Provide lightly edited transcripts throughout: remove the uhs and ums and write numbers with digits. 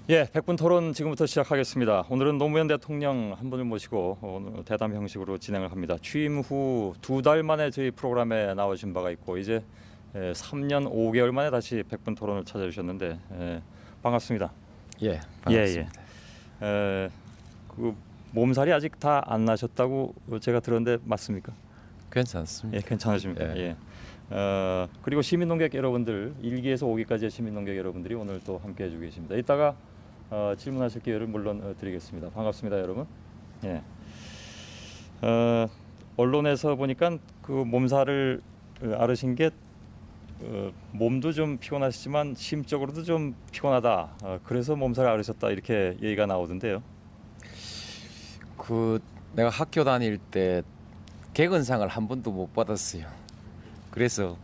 예, 백분 토론 지금부터 시작하겠습니다. 오늘은 노무현 대통령 한 분을 모시고 오늘 대담 형식으로 진행을 합니다. 취임 후 2달 만에 저희 프로그램에 나오신 바가 있고 이제 3년 5개월 만에 다시 백분 토론을 찾아주셨는데 반갑습니다. 예, 예, 반갑습니다. 예. 그 몸살이 아직 다 안 나셨다고 제가 들었는데 맞습니까? 괜찮습니다. 예, 괜찮으십니까? 예. 그리고 시민 농객 여러분들 1기에서 5기까지의 시민 농객 여러분들이 오늘 또 함께 해주고 계십니다. 이따가 질문하실 기회를 물론 드리겠습니다. 반갑습니다, 여러분. 예. 언론에서 보니까 그 몸살을 앓으신 게 몸도 좀 피곤하시지만 심적으로도 좀 피곤하다. 그래서 몸살을 앓으셨다 이렇게 얘기가 나오던데요. 내가 학교 다닐 때 개근상을 한 번도 못 받았어요. 그래서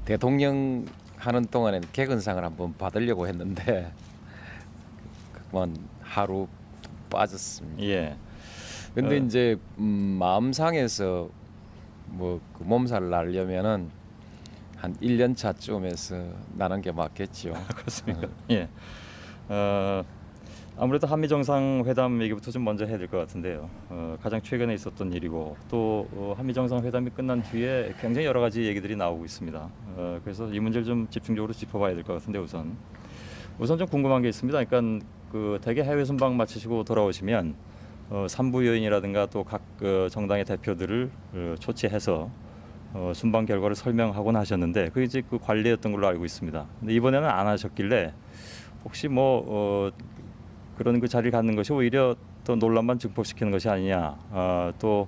대통령 하는 동안에 개근상을 한번 받으려고 했는데 그만 하루 빠졌습니다. 예. 근데 이제 마음 상해서 그 몸살을 앓려면은 한 1년 차쯤에서 나는 게 맞겠죠. 그렇습니까? 예. 아무래도 한미 정상회담 얘기부터 좀 먼저 해야 될 것 같은데요. 가장 최근에 있었던 일이고 또 한미 정상회담이 끝난 뒤에 굉장히 여러 가지 얘기들이 나오고 있습니다. 그래서 이 문제를 좀 집중적으로 짚어봐야 될 것 같은데 우선 좀 궁금한 게 있습니다. 그러니까 그 대개 해외 순방 마치시고 돌아오시면 산부요인이라든가 또 각 정당의 대표들을 초치해서 순방 결과를 설명하곤 하셨는데 그게 이제 그 관례였던 걸로 알고 있습니다. 근데 이번에는 안 하셨길래 혹시 그런 그 자리를 갖는 것이 오히려 더 논란만 증폭시키는 것이 아니냐. 또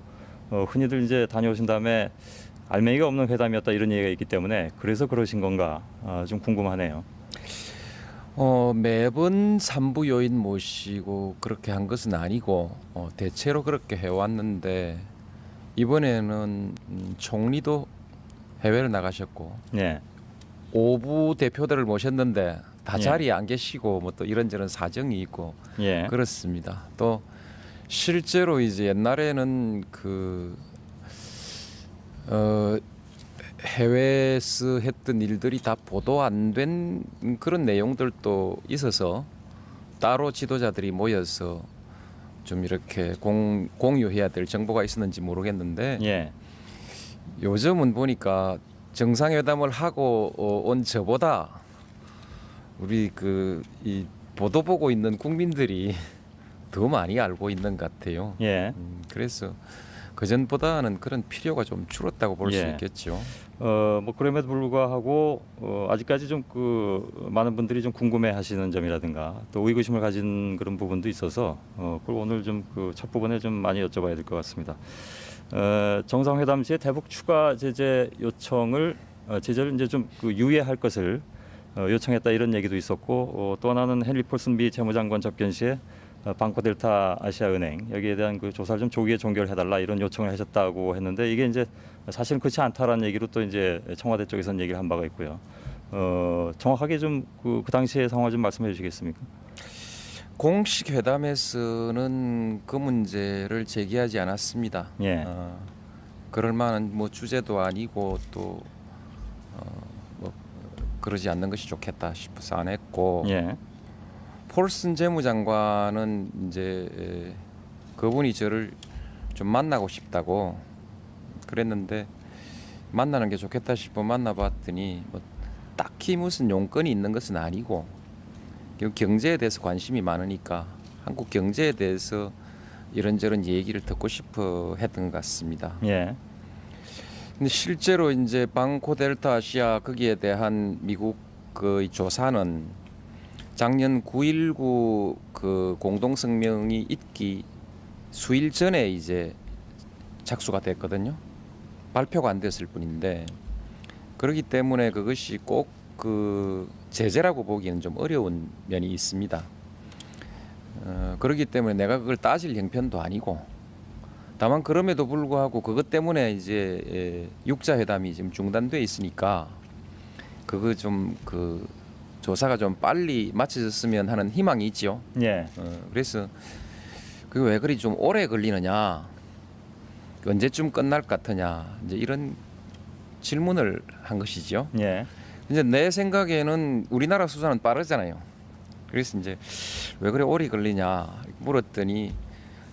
흔히들 이제 다녀오신 다음에 알맹이가 없는 회담이었다 이런 얘기가 있기 때문에 그래서 그러신 건가 좀 궁금하네요. 매번 산부 요인 모시고 그렇게 한 것은 아니고 대체로 그렇게 해왔는데 이번에는 총리도 해외를 나가셨고 예. 5부 대표들을 모셨는데 다 예. 자리에 안 계시고 또 이런저런 사정이 있고 예. 그렇습니다. 또 실제로 이제 옛날에는 해외에서 했던 일들이 다 보도 안 된 그런 내용들도 있어서 따로 지도자들이 모여서 좀 이렇게 공유해야 될 정보가 있었는지 모르겠는데 예. 요즘은 보니까 정상회담을 하고 온 저보다 우리 이 보도 보고 있는 국민들이 더 많이 알고 있는 것 같아요. 예. 그래서 그전보다는 그런 필요가 좀 줄었다고 볼 수 예. 있겠죠. 그럼에도 불구하고 아직까지 좀 많은 분들이 좀 궁금해하시는 점이라든가 또 의구심을 가진 그런 부분도 있어서 그걸 오늘 좀 첫 부분에 좀 많이 여쭤봐야 될 것 같습니다. 정상회담 시에 대북 추가 제재 요청을 제재를 이제 좀 유예할 것을 요청했다 이런 얘기도 있었고 또 하나는 헨리 폴슨 미 재무장관 접견 시에 방코델타 아시아은행 여기에 대한 그 조사를 좀 조기에 종결해달라 이런 요청을 하셨다고 했는데 이게 이제 사실은 그렇지 않다라는 얘기로 또 이제 청와대 쪽에서는 얘기를 한 바가 있고요. 정확하게 좀 그 당시의 상황 좀 말씀해 주시겠습니까? 공식 회담에서는 그 문제를 제기하지 않았습니다. 예. 그럴 만한 주제도 아니고 또 그러지 않는 것이 좋겠다 싶어서 안 했고. 예. 폴슨 재무장관은 이제 그분이 저를 좀 만나고 싶다고 그랬는데 만나는 게 좋겠다 싶어 만나봤더니 딱히 무슨 용건이 있는 것은 아니고 경제에 대해서 관심이 많으니까 한국 경제에 대해서 이런저런 얘기를 듣고 싶어 했던 것 같습니다. 예. 근데 실제로 이제 방코델타 아시아 거기에 대한 미국 그 조사는 작년 9.19 그 공동성명이 있기 수일 전에 이제 착수가 됐거든요. 발표가 안 됐을 뿐인데 그렇기 때문에 그것이 꼭 그 제재라고 보기에는 좀 어려운 면이 있습니다. 그렇기 때문에 내가 그걸 따질 형편도 아니고 다만 그럼에도 불구하고 그것 때문에 이제 육자회담이 지금 중단돼 있으니까 그거 좀 조사가 좀 빨리 마쳐졌으면 하는 희망이 있죠. 예. 그래서 그게 왜 그리 좀 오래 걸리느냐, 언제쯤 끝날 것 같으냐, 이제 이런 질문을 한 것이죠. 예. 이제 내 생각에는 우리나라 수사는 빠르잖아요. 그래서 이제 왜 그래 오래 걸리냐 물었더니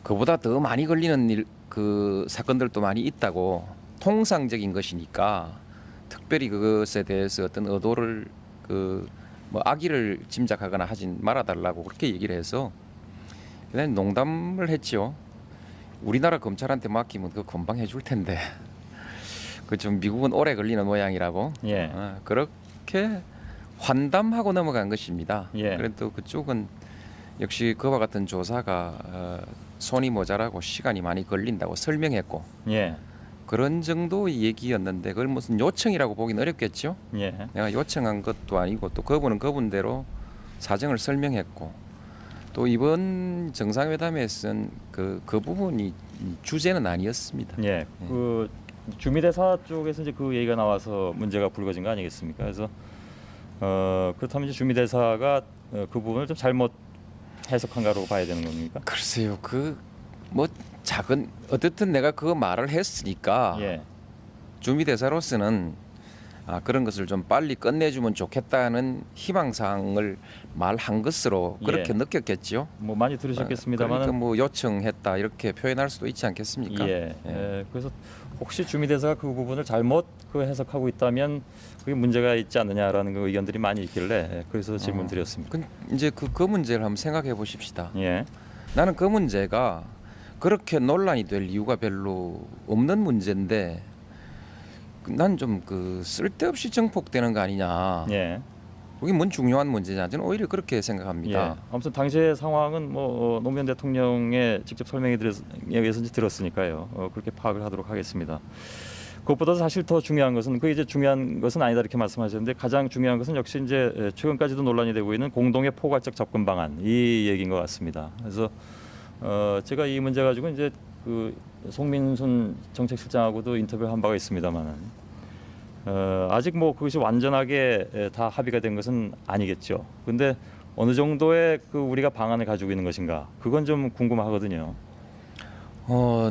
그보다 더 많이 걸리는 그 사건들도 많이 있다고 통상적인 것이니까 특별히 그것에 대해서 어떤 의도를 그 뭐 악의를 짐작하거나 하진 말아달라고 그렇게 얘기를 해서 그냥 농담을 했지요. 우리나라 검찰한테 맡기면 그 금방 해줄 텐데 그 좀 미국은 오래 걸리는 모양이라고 예. 그렇게 환담하고 넘어간 것입니다. 예. 그래도 그쪽은 역시 그와 같은 조사가 손이 모자라고 시간이 많이 걸린다고 설명했고 예. 그런 정도의 얘기였는데 그걸 무슨 요청이라고 보기는 어렵겠죠. 예. 내가 요청한 것도 아니고 또 그분은 그분대로 사정을 설명했고 또 이번 정상회담에서는 그 부분이 주제는 아니었습니다. 예. 그 주미대사 쪽에서 이제 그 얘기가 나와서 문제가 불거진 거 아니겠습니까? 그래서 그렇다면 이제 주미대사가 그 부분을 좀 잘못 해석한가로 봐야 되는 겁니까? 글쎄요, 그 뭐 작은 어쨌든 내가 그 말을 했으니까 예. 주미대사로서는 그런 것을 좀 빨리 끝내주면 좋겠다는 희망사항을 말한 것으로 그렇게 예. 느꼈겠지요. 뭐 많이 들으셨겠습니다만 그러니까 뭐 요청했다 이렇게 표현할 수도 있지 않겠습니까? 예. 그래서 혹시 주미대사가 그 부분을 잘못 그 해석하고 있다면 그게 문제가 있지 않느냐라는 그 의견들이 많이 있길래 그래서 질문드렸습니다. 이제 그 문제를 한번 생각해 보십시다. 예. 나는 그 문제가 그렇게 논란이 될 이유가 별로 없는 문제인데 난 좀 그 쓸데없이 정폭되는 거 아니냐. 예. 그게 뭔 중요한 문제냐. 저는 오히려 그렇게 생각합니다. 예. 아무튼 당시의 상황은 뭐 노무현 대통령의 직접 설명에 의해서 들었으니까요. 그렇게 파악을 하도록 하겠습니다. 그것보다 사실 더 중요한 것은 그 이제 중요한 것은 아니다 이렇게 말씀하셨는데 가장 중요한 것은 역시 이제 최근까지도 논란이 되고 있는 공동의 포괄적 접근 방안 이 얘기인 것 같습니다. 그래서 제가 이 문제 가지고 이제 그 송민순 정책실장하고도 인터뷰를 한 바가 있습니다만은 아직 뭐 그것이 완전하게 다 합의가 된 것은 아니겠죠. 근데 어느 정도의 그 우리가 방안을 가지고 있는 것인가 그건 좀 궁금하거든요.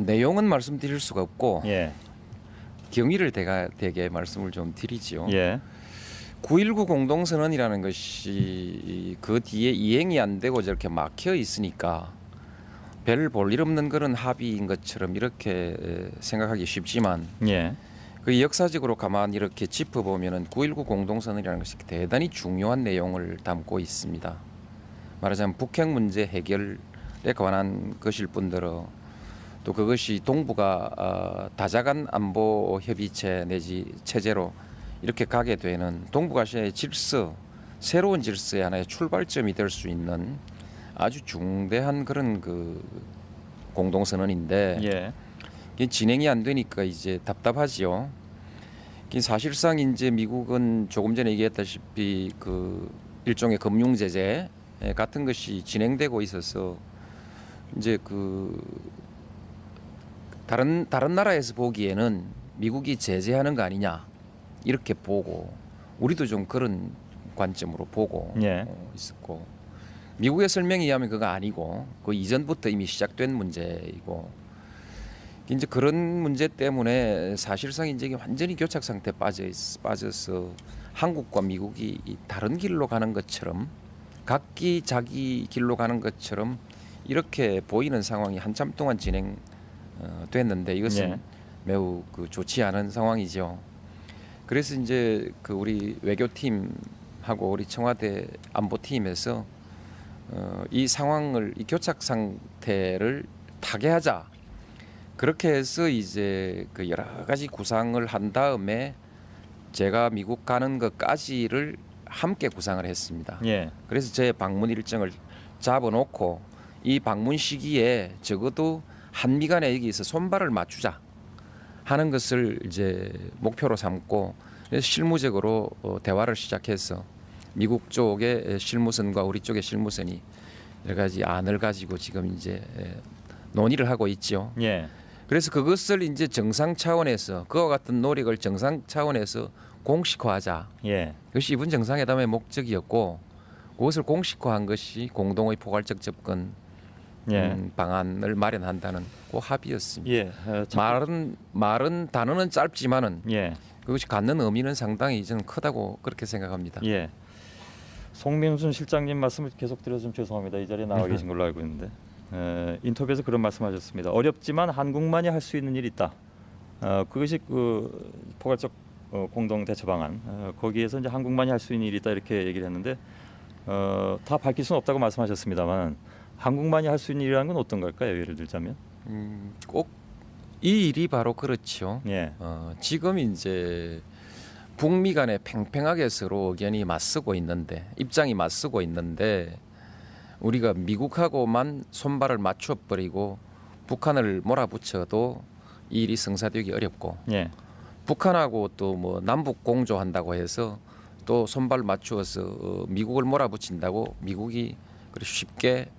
내용은 말씀드릴 수가 없고 예. 경위를 대개 말씀을 좀 드리지요. 예. 9.19 공동선언이라는 것이 그 뒤에 이행이 안 되고 저렇게 막혀 있으니까 별 볼 일 없는 그런 합의인 것처럼 이렇게 생각하기 쉽지만 예. 그 역사적으로 가만히 이렇게 짚어보면은 9.19 공동선언이라는 것이 대단히 중요한 내용을 담고 있습니다. 말하자면 북핵 문제 해결에 관한 것일 뿐더러 또 그것이 동북아 다자간 안보 협의체 내지 체제로 이렇게 가게 되는 동북아시아의 질서, 새로운 질서의 하나의 출발점이 될 수 있는 아주 중대한 그런 그 공동선언인데 예. 이게 진행이 안 되니까 이제 답답하지요. 사실상 이제 미국은 조금 전에 얘기했다시피 그 일종의 금융 제재 같은 것이 진행되고 있어서 이제 그 다른 나라에서 보기에는 미국이 제재하는 거 아니냐 이렇게 보고 우리도 좀 그런 관점으로 보고 예. 있었고 미국의 설명에 의하면 그거 아니고 그 이전부터 이미 시작된 문제이고 이제 그런 문제 때문에 사실상 이제 완전히 교착 상태에 빠져서 한국과 미국이 다른 길로 가는 것처럼 각기 자기 길로 가는 것처럼 이렇게 보이는 상황이 한참 동안 진행됐는데 이것은 예. 매우 그 좋지 않은 상황이죠. 그래서 이제 그 우리 외교팀하고 우리 청와대 안보팀에서 이 상황을 이 교착 상태를 타개하자 그렇게 해서 이제 그 여러 가지 구상을 한 다음에 제가 미국 가는 것까지를 함께 구상을 했습니다. 예. 그래서 제 방문 일정을 잡아놓고 이 방문 시기에 적어도 한미 간에 여기서 손발을 맞추자 하는 것을 이제 목표로 삼고 그래서 실무적으로 대화를 시작해서 미국 쪽의 실무선과 우리 쪽의 실무선이 여러 가지 안을 가지고 지금 이제 논의를 하고 있죠. 예. 그래서 그것을 이제 정상 차원에서 그와 같은 노력을 정상 차원에서 공식화하자. 예. 그것이 이번 정상회담의 목적이었고 그것을 공식화한 것이 공동의 포괄적 접근 예. 방안을 마련한다는 그 합의였습니다. 예. 말은 단어는 짧지만은 예. 그것이 갖는 의미는 상당히 저는 크다고 그렇게 생각합니다. 예. 송민순 실장님 말씀을 계속 드려서 좀 죄송합니다. 이 자리에 나와 계신 걸로 알고 있는데 인터뷰에서 그런 말씀하셨습니다. 어렵지만 한국만이 할 수 있는 일이 있다. 그것이 그 포괄적 공동 대처 방안. 거기에서 이제 한국만이 할 수 있는 일이 있다 이렇게 얘기를 했는데 다 밝힐 수는 없다고 말씀하셨습니다만 한국만이 할 수 있는 일이라는 건 어떤 걸까요? 예를 들자면. 꼭 이 일이 바로 그렇죠. 예. 지금 이제 북미 간에 팽팽하게 서로 의견이 맞서고 있는데 입장이 맞서고 있는데 우리가 미국하고만 손발을 맞춰 버리고 북한을 몰아붙여도 이 일이 성사되기 어렵고 예. 북한하고 또 뭐 남북 공조한다고 해서 또 손발 맞추어서 미국을 몰아붙인다고 미국이 그렇게 쉽게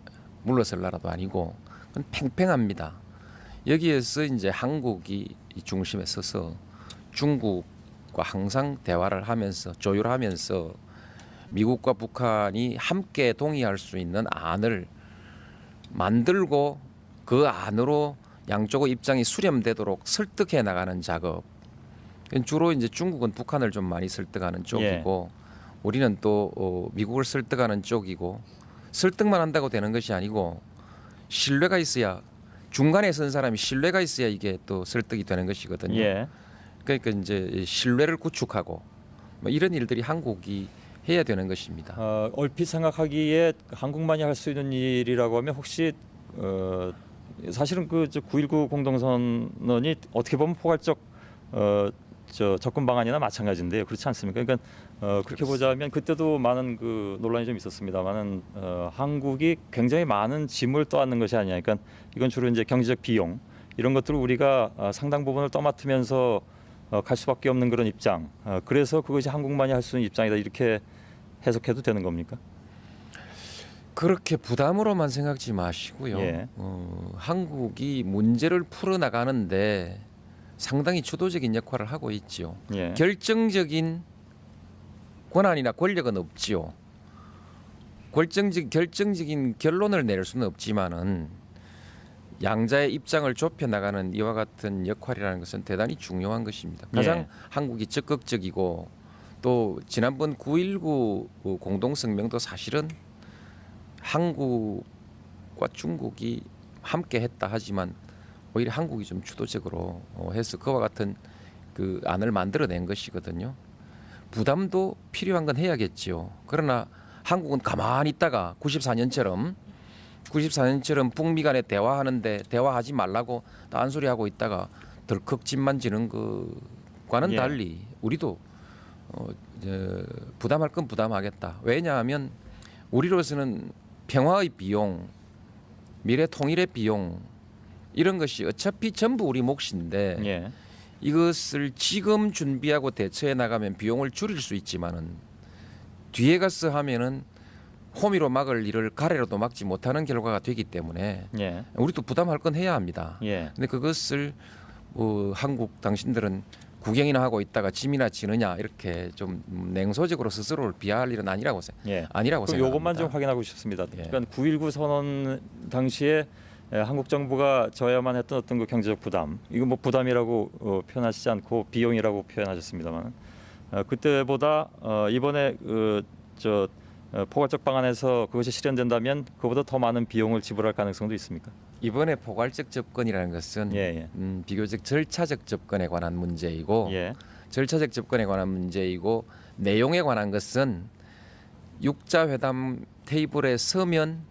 물러설 나라도 아니고 그건 팽팽합니다. 여기에서 이제 한국이 이 중심에 서서 중국과 항상 대화를 하면서 조율하면서 미국과 북한이 함께 동의할 수 있는 안을 만들고 그 안으로 양쪽의 입장이 수렴되도록 설득해 나가는 작업. 주로 이제 중국은 북한을 좀 많이 설득하는 쪽이고 우리는 또 미국을 설득하는 쪽이고 설득만 한다고 되는 것이 아니고 신뢰가 있어야 중간에 선 사람이 신뢰가 있어야 이게 또 설득이 되는 것이거든요. 예. 그러니까 이제 신뢰를 구축하고 뭐 이런 일들이 한국이 해야 되는 것입니다. 얼핏 생각하기에 한국만이 할 수 있는 일이라고 하면 혹시 사실은 그 9.19 공동선언이 어떻게 보면 포괄적 접근 방안이나 마찬가지인데요. 그렇지 않습니까? 그러니까 그렇게 보자면 그때도 많은 그 논란이 좀 있었습니다만은 한국이 굉장히 많은 짐을 떠안는 것이 아니냐. 그러니까 이건 주로 이제 경제적 비용 이런 것들을 우리가 상당 부분을 떠맡으면서 갈 수밖에 없는 그런 입장. 그래서 그것이 한국만이 할 수 있는 입장이다. 이렇게 해석해도 되는 겁니까? 그렇게 부담으로만 생각지 마시고요. 예. 한국이 문제를 풀어나가는데 상당히 주도적인 역할을 하고 있지요. 예. 결정적인 권한이나 권력은 없지요. 결정적인 결론을 내릴 수는 없지만은 양자의 입장을 좁혀 나가는 이와 같은 역할이라는 것은 대단히 중요한 것입니다. 가장 예. 한국이 적극적이고 또 지난번 9.19 공동성명도 사실은 한국과 중국이 함께 했다 하지만 오히려 한국이 좀 주도적으로 해서 그와 같은 그 안을 만들어낸 것이거든요. 부담도 필요한 건 해야겠지요. 그러나 한국은 가만히 있다가 94년처럼 북미 간에 대화하는데 대화하지 말라고 딴소리하고 있다가 덜컥 집만 지는 것과는 예. 달리 우리도 부담할 건 부담하겠다. 왜냐하면 우리로서는 평화의 비용, 미래 통일의 비용 이런 것이 어차피 전부 우리 몫인데 예. 이것을 지금 준비하고 대처해 나가면 비용을 줄일 수 있지만은 뒤에 가서 하면은 호미로 막을 일을 가래로도 막지 못하는 결과가 되기 때문에 예. 우리도 부담할 건 해야 합니다. 예. 근데 그것을 한국 당신들은 구경이나 하고 있다가 짐이나 지느냐 이렇게 좀 냉소적으로 스스로를 비하할 일은 아니라고 예. 아니라고 그럼 생각합니다. 이것만 좀 확인하고 싶습니다. 예. 그러니까 9.19 선언 당시에 한국 정부가 져야만 했던 어떤 그 경제적 부담, 이거 뭐 부담이라고 표현하시지 않고 비용이라고 표현하셨습니다만 그때보다 이번에 포괄적 방안에서 그것이 실현된다면 그보다 더 많은 비용을 지불할 가능성도 있습니까? 이번에 포괄적 접근이라는 것은 예. 비교적 절차적 접근에 관한 문제이고 예. 절차적 접근에 관한 문제이고 내용에 관한 것은 육자 회담 테이블에 서면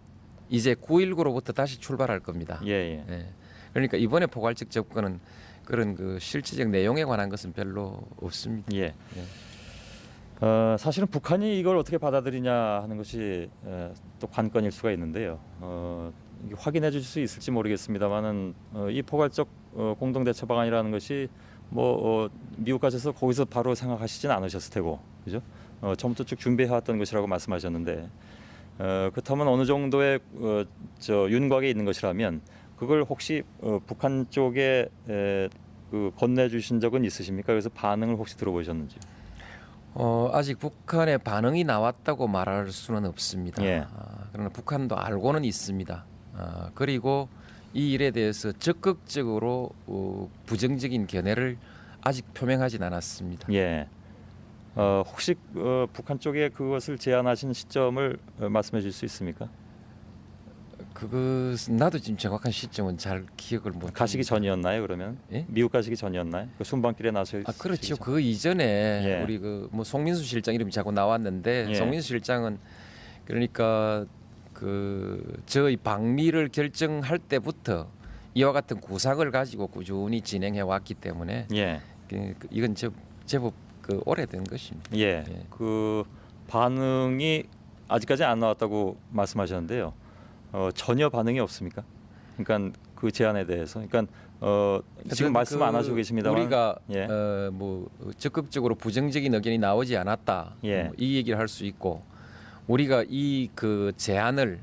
이제 9.19로부터 다시 출발할 겁니다. 예. 네. 그러니까 이번에 포괄적 접근은 그런 그 실질적 내용에 관한 것은 별로 없습니다. 예. 사실은 북한이 이걸 어떻게 받아들이냐 하는 것이 또 관건일 수가 있는데요. 이게 확인해 주실 수 있을지 모르겠습니다만은 이 포괄적 공동 대처 방안이라는 것이 미국 가셔서 거기서 바로 생각하시진 않으셨을 테고, 그죠? 처음부터 쭉 준비해 왔던 것이라고 말씀하셨는데 그렇다면 어느 정도의 윤곽에 있는 것이라면 그걸 혹시 북한 쪽에 건네주신 적은 있으십니까? 그래서 반응을 혹시 들어보셨는지? 아직 북한의 반응이 나왔다고 말할 수는 없습니다. 예. 그러나 북한도 알고는 있습니다. 그리고 이 일에 대해서 적극적으로 부정적인 견해를 아직 표명하진 않았습니다. 예. 혹시 북한 쪽에 그것을 제안하신 시점을 말씀해 주실 수 있습니까? 그것은 나도 지금 정확한 시점은 잘 기억을 못. 가시기 전이었나요? 그러면 예? 미국 가시기 전이었나요? 그 순방길에 나서 그렇죠. 그 이전에 예. 우리 그 뭐 송민수 실장 이름이 자꾸 나왔는데 예. 송민수 실장은 그러니까 그 저희 방미를 결정할 때부터 이와 같은 구상을 가지고 꾸준히 진행해 왔기 때문에 예. 이건 제법 그 오래된 것입니다. 예. 예. 그 반응이 아직까지 안 나왔다고 말씀하셨는데요. 전혀 반응이 없습니까? 그러니까 그 제안에 대해서. 그러니까 지금 말씀 안 하시고 계십니다만 우리가 예. 뭐 적극적으로 부정적인 의견이 나오지 않았다. 예. 이 얘기를 할 수 있고 우리가 이 그 제안을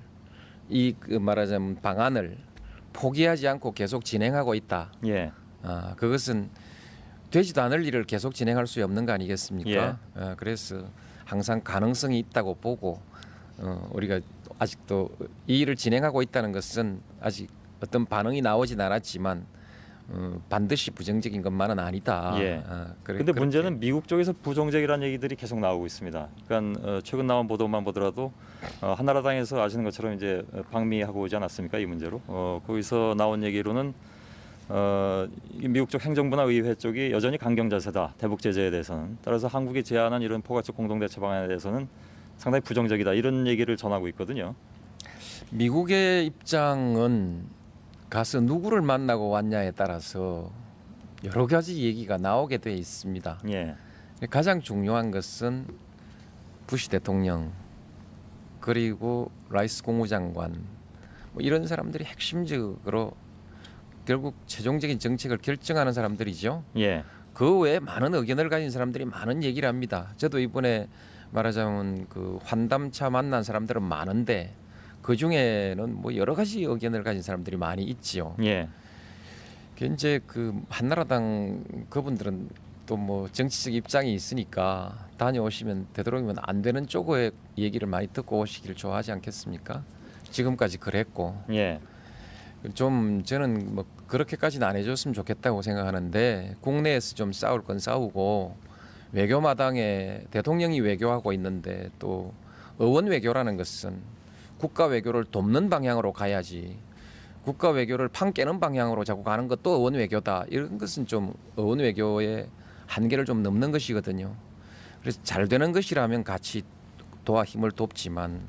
그 말하자면 방안을 포기하지 않고 계속 진행하고 있다. 예. 그것은 되지도 않을 일을 계속 진행할 수 없는 거 아니겠습니까? 예. 그래서 항상 가능성이 있다고 보고 우리가 아직도 이 일을 진행하고 있다는 것은 아직 어떤 반응이 나오진 않았지만 반드시 부정적인 것만은 아니다. 예. 그런데 문제는 미국 쪽에서 부정적이라는 얘기들이 계속 나오고 있습니다. 그러니까 최근 나온 보도만 보더라도 한나라당에서 아시는 것처럼 이제 방미하고 오지 않았습니까? 이 문제로. 거기서 나온 얘기로는 이 미국 쪽 행정부나 의회 쪽이 여전히 강경 자세다. 대북 제재에 대해서는. 따라서 한국이 제안한 이런 포괄적 공동 대처 방안에 대해서는 상당히 부정적이다. 이런 얘기를 전하고 있거든요. 미국의 입장은 가서 누구를 만나고 왔냐에 따라서 여러 가지 얘기가 나오게 돼 있습니다. 예. 가장 중요한 것은 부시 대통령 그리고 라이스 국무장관 뭐 이런 사람들이 핵심적으로 결국 최종적인 정책을 결정하는 사람들이죠. 예. 그 외에 많은 의견을 가진 사람들이 많은 얘기를 합니다. 저도 이번에 말하자면 그 환담차 만난 사람들은 많은데 그 중에는 뭐 여러 가지 의견을 가진 사람들이 많이 있지요. 예. 이제 그 한나라당 그분들은 또 뭐 정치적 입장이 있으니까 다녀오시면 되도록이면 안 되는 쪽의 얘기를 많이 듣고 오시기를 좋아하지 않겠습니까? 지금까지 그랬고 예. 좀 저는 뭐 그렇게까지는 안 해줬으면 좋겠다고 생각하는데 국내에서 좀 싸울 건 싸우고 외교마당에 대통령이 외교하고 있는데 또 의원 외교라는 것은 국가 외교를 돕는 방향으로 가야지 국가 외교를 판 깨는 방향으로 자꾸 가는 것도 의원 외교다. 이런 것은 좀 의원 외교의 한계를 좀 넘는 것이거든요. 그래서 잘 되는 것이라면 같이 도와 힘을 돕지만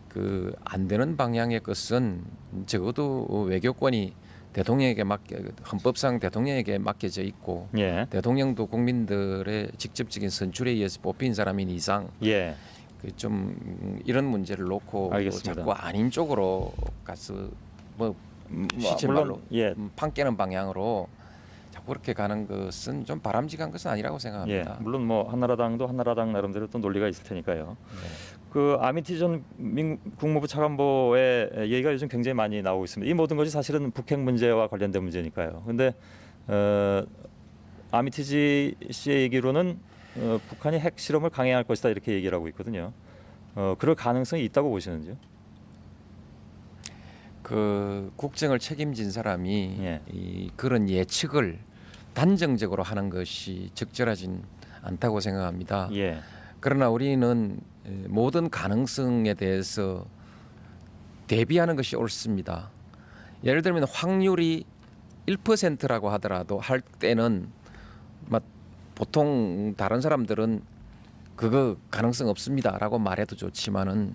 그 안 되는 방향의 것은 적어도 외교권이 대통령에게 헌법상 대통령에게 맡겨져 있고 예. 대통령도 국민들의 직접적인 선출에 의해서 뽑힌 사람인 이상 예. 좀 이런 문제를 놓고 알겠습니다. 자꾸 아닌 쪽으로 가서 뭐 실제 물론 말로 예. 판 깨는 방향으로 자꾸 그렇게 가는 것은 좀 바람직한 것은 아니라고 예. 생각합니다. 물론 뭐 한나라당도 한나라당 나름대로 또 논리가 있을 테니까요. 네. 그 아미티 전 국무부 차관보의 얘기가 요즘 굉장히 많이 나오고 있습니다. 이 모든 것이 사실은 북핵 문제와 관련된 문제니까요. 그런데 아미티지 씨의 얘기로는 북한이 핵 실험을 강행할 것이다 이렇게 얘기를 하고 있거든요. 그럴 가능성이 있다고 보시는지요? 그 국정을 책임진 사람이 예. 그런 예측을 단정적으로 하는 것이 적절하진 않다고 생각합니다. 예. 그러나 우리는 모든 가능성에 대해서 대비하는 것이 옳습니다. 예를 들면 확률이 1%라고 하더라도 할 때는 보통 다른 사람들은 그거 가능성 없습니다라고 말해도 좋지만은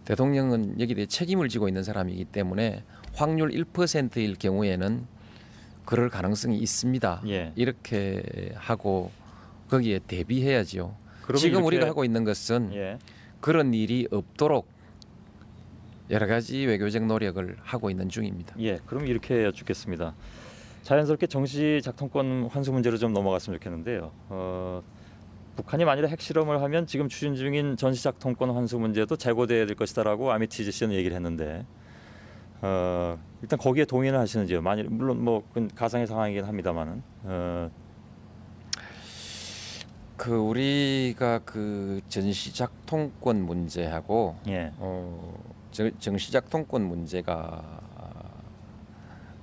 대통령은 여기에 대해 책임을 지고 있는 사람이기 때문에 확률 1%일 경우에는 그럴 가능성이 있습니다. 예. 이렇게 하고 거기에 대비해야죠. 지금 이렇게, 우리가 하고 있는 것은 예. 그런 일이 없도록 여러 가지 외교적 노력을 하고 있는 중입니다. 예. 그럼 이렇게 여쭙겠습니다. 자연스럽게 정시 작동권 환수 문제로 좀 넘어갔으면 좋겠는데요. 북한이 만일에 핵실험을 하면 지금 추진 중인 전시 작동권 환수 문제도 재고돼야 될 것이다라고 아미티지 씨는 얘기를 했는데 일단 거기에 동의를 하시는지요? 만일 물론 뭐 그건 가상의 상황이긴 합니다만은 그 우리가 그 전시 작동권 문제하고 예. 정시 작동권 문제가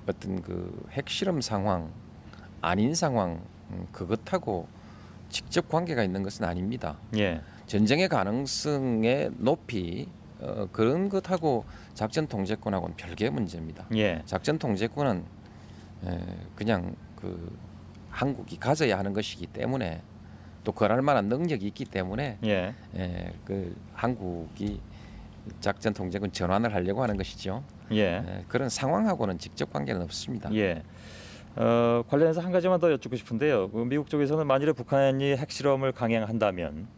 어떤 그 핵실험 상황 아닌 상황 그것하고 직접 관계가 있는 것은 아닙니다. 예. 전쟁의 가능성의 높이 그런 것하고 작전 통제권하고는 별개의 문제입니다. 예. 작전 통제권은 그냥 그 한국이 가져야 하는 것이기 때문에 또 그럴 만한 능력이 있기 때문에 예. 그 한국이 작전 통제권 전환을 하려고 하는 것이죠. 예. 그런 상황하고는 직접 관계는 없습니다. 예. 관련해서 한 가지만 더 여쭙고 싶은데요. 그 미국 쪽에서는 만일에 북한이 핵실험을 강행한다면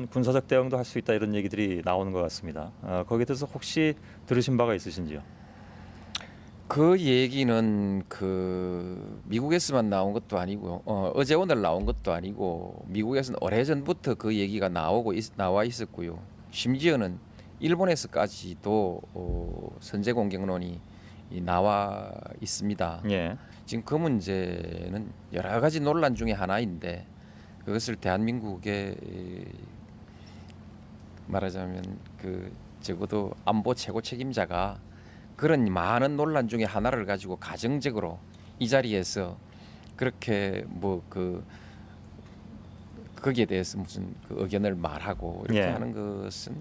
군사적 대응도 할 수 있다 이런 얘기들이 나오는 것 같습니다. 거기에 대해서 혹시 들으신 바가 있으신지요? 그 얘기는 그 미국에서만 나온 것도 아니고요. 어제 오늘 나온 것도 아니고 미국에서는 오래전부터 그 얘기가 나와 있었고요. 심지어는 일본에서까지도 선제 공격론이 나와 있습니다. 예. 지금 그 문제는 여러 가지 논란 중에 하나인데 그것을 대한민국의 말하자면 그 적어도 안보 최고 책임자가 그런 많은 논란 중에 하나를 가지고 가정적으로 이 자리에서 그렇게 뭐 거기에 대해서 무슨 그 의견을 말하고 이렇게 예. 하는 것은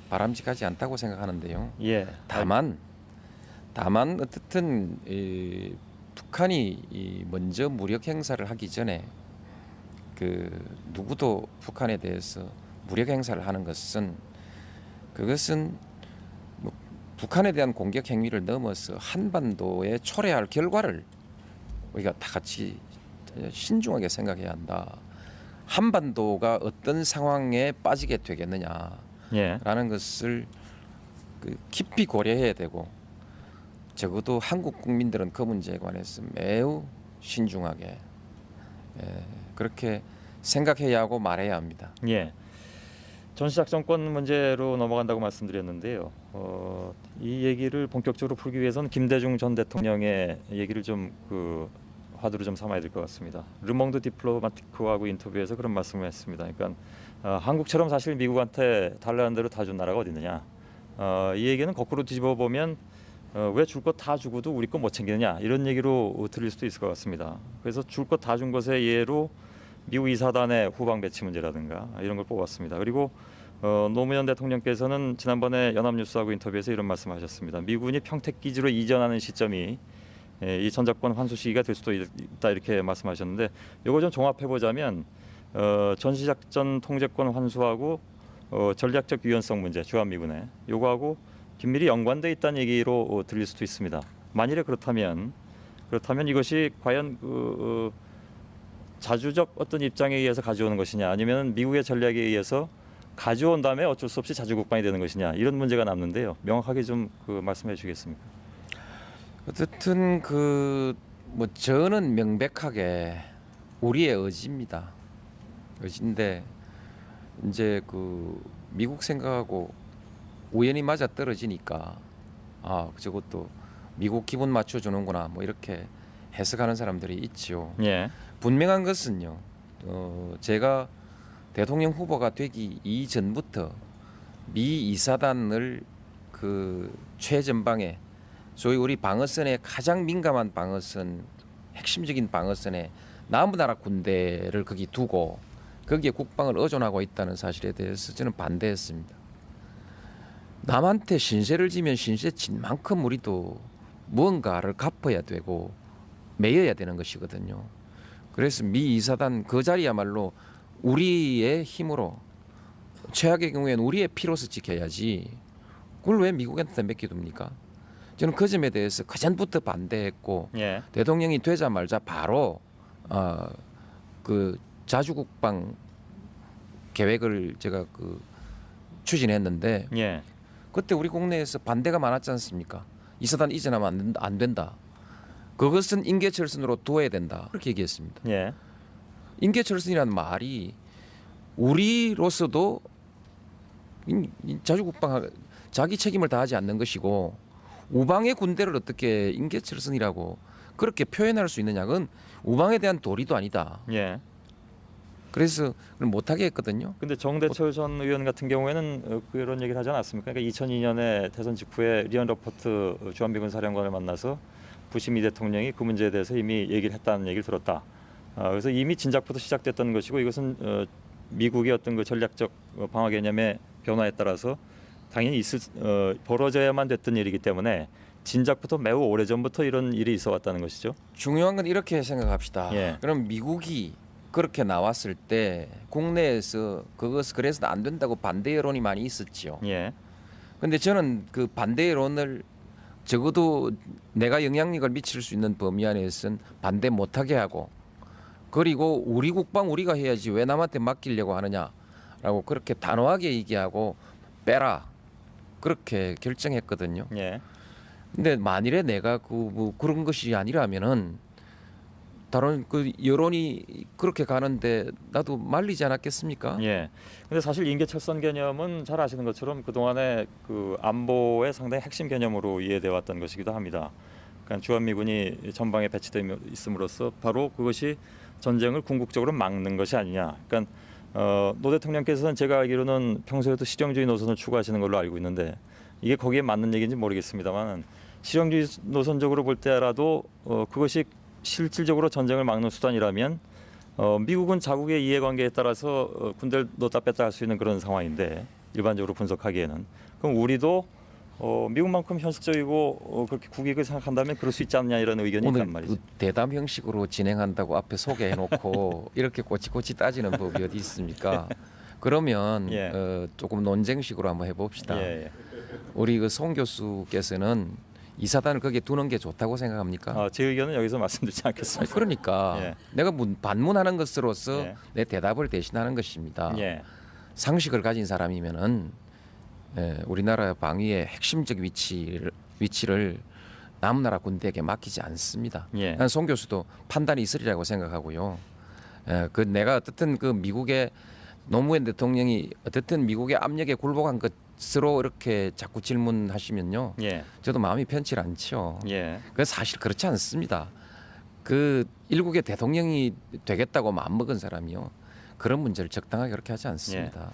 바람직하지 않다고 생각하는데요. 예. 다만 어떻든 북한이 먼저 무력 행사를 하기 전에 그 누구도 북한에 대해서 무력 행사를 하는 것은 그것은 뭐 북한에 대한 공격 행위를 넘어서 한반도에 초래할 결과를 우리가 다 같이 신중하게 생각해야 한다. 한반도가 어떤 상황에 빠지게 되겠느냐라는 예. 것을 깊이 고려해야 되고 적어도 한국 국민들은 그 문제에 관해서 매우 신중하게 그렇게 생각해야 하고 말해야 합니다. 예. 전시작전권 문제로 넘어간다고 말씀드렸는데요. 이 얘기를 본격적으로 풀기 위해서는 김대중 전 대통령의 얘기를 좀 화두로 좀 삼아야 될 것 같습니다. 르몽드 디플로마티크하고 인터뷰에서 그런 말씀을 했습니다. 그러니까 한국처럼 사실 미국한테 달라는 대로 다 준 나라가 어디 있느냐. 이 얘기는 거꾸로 뒤집어 보면 왜 줄 것 다 주고도 우리 거 못 챙기느냐 이런 얘기로 들릴 수도 있을 것 같습니다. 그래서 줄 것 다 준 것의 예로 미국 이사단의 후방 배치 문제라든가 이런 걸 뽑았습니다. 그리고 노무현 대통령께서는 지난번에 연합뉴스하고 인터뷰에서 이런 말씀하셨습니다. 미군이 평택 기지로 이전하는 시점이 이 전작권 환수 시기가 될 수도 있다 이렇게 말씀하셨는데 이거 좀 종합해 보자면 전시작전 통제권 환수하고 전략적 유연성 문제 주한미군의 요거하고 긴밀히 연관돼 있다는 얘기로 들릴 수도 있습니다. 만일에 그렇다면 이것이 과연 자주적 어떤 입장에 의해서 가져오는 것이냐 아니면 미국의 전략에 의해서 가져온 다음에 어쩔 수 없이 자주국방이 되는 것이냐 이런 문제가 남는데요. 명확하게 좀 말씀해 주시겠습니까? 어쨌든 뭐 저는 명백하게 우리의 의지입니다. 의지인데 이제 미국 생각하고 우연히 맞아 떨어지니까 저것도 미국 기분 맞춰 주는구나 뭐 이렇게 해석하는 사람들이 있지요. 예. 분명한 것은요. 제가 대통령 후보가 되기 이전부터 미 이사단을 최전방에 소위 우리 방어선의 가장 민감한 방어선, 핵심적인 방어선에 남부나라 군대를 거기 두고 거기에 국방을 의존하고 있다는 사실에 대해서 저는 반대했습니다. 남한테 신세를 지면 신세 진 만큼 우리도 무언가를 갚아야 되고 매여야 되는 것이거든요. 그래서 미 이사단 그 자리야말로 우리의 힘으로 최악의 경우에는 우리의 피로서 지켜야지 그걸 왜 미국한테 맡겨둡니까? 저는 그 점에 대해서 그전부터 반대했고 예. 대통령이 되자마자 바로 자주국방 계획을 제가 추진했는데 예. 그때 우리 국내에서 반대가 많았지 않습니까? 이사단 이전하면 안 된다. 그것은 인계철선으로 두어야 된다. 그렇게 얘기했습니다. 예. 인계철선이라는 말이 우리로서도 자주국방 자기 책임을 다하지 않는 것이고 우방의 군대를 어떻게 인계철선이라고 그렇게 표현할 수 있느냐. 그건 우방에 대한 도리도 아니다. 예. 그래서 그걸 못하게 했거든요. 근데 정대철 전 의원 같은 경우에는 그런 얘기를 하지 않았습니까? 그러니까 2002년에 대선 직후에 리언 러퍼트 주한미군 사령관을 만나서 부시 미 대통령이 그 문제에 대해서 이미 얘기를 했다는 얘기를 들었다. 그래서 이미 진작부터 시작됐던 것이고 이것은 미국의 어떤 그 전략적 방어 개념의 변화에 따라서 당연히 벌어져야만 됐던 일이기 때문에 진작부터 매우 오래전부터 이런 일이 있어 왔다는 것이죠. 중요한 건 이렇게 생각합시다. 예. 그럼 미국이 그렇게 나왔을 때 국내에서 그래서 안 된다고 반대 여론이 많이 있었지요. 예. 근데 저는 그 반대 여론을 적어도 내가 영향력을 미칠 수 있는 범위 안에서는 반대 못하게 하고, 그리고 우리 국방 우리가 해야지 왜 남한테 맡기려고 하느냐라고 그렇게 단호하게 얘기하고 빼라 그렇게 결정했거든요. 예. 근데 만일에 내가 뭐 그런 것이 아니라면은 다른 그 여론이 그렇게 가는데 나도 말리지 않았겠습니까? 예. 근데 사실 인계철선 개념은 잘 아시는 것처럼 그동안에 그 안보의 상당히 핵심 개념으로 이해돼 왔던 것이기도 합니다. 그러니까 주한미군이 전방에 배치되어 있음으로써 바로 그것이 전쟁을 궁극적으로 막는 것이 아니냐. 그러니까 노 대통령께서는 제가 알기로는 평소에도 실용주의 노선을 추구하시는 걸로 알고 있는데 이게 거기에 맞는 얘기인지 모르겠습니다만 실용주의 노선적으로 볼 때라도 그것이 실질적으로 전쟁을 막는 수단이라면 미국은 자국의 이해관계에 따라서 군대를 넣었다 뺐다 할 수 있는 그런 상황인데 일반적으로 분석하기에는 그럼 우리도 미국만큼 현실적이고 그렇게 국익을 생각한다면 그럴 수 있지 않냐 이런 의견이 오늘 있단 말이죠. 그 대담 형식으로 진행한다고 앞에 소개해놓고 이렇게 꼬치꼬치 따지는 법이 어디 있습니까? 그러면 예. 조금 논쟁식으로 한번 해봅시다. 예, 예. 우리 그 송 교수께서는 이 사단을 거기에 두는 게 좋다고 생각합니까? 제 의견은 여기서 말씀드리지 아니, 않겠습니다. 그러니까 예. 내가 반문하는 것으로서 예. 내 대답을 대신하는 것입니다. 예. 상식을 가진 사람이면은 우리나라 방위의 핵심적 위치를 남나라 군대에게 맡기지 않습니다. 예. 난 송 교수도 판단이 있으리라고 생각하고요. 그 내가 어떻든 그 미국의 노무현 대통령이 어떻든 미국의 압력에 굴복한 것으로 이렇게 자꾸 질문하시면요, 예. 저도 마음이 편치 않죠. 예. 그 사실 그렇지 않습니다. 그 일국의 대통령이 되겠다고 마음먹은 사람이요, 그런 문제를 적당하게 그렇게 하지 않습니다.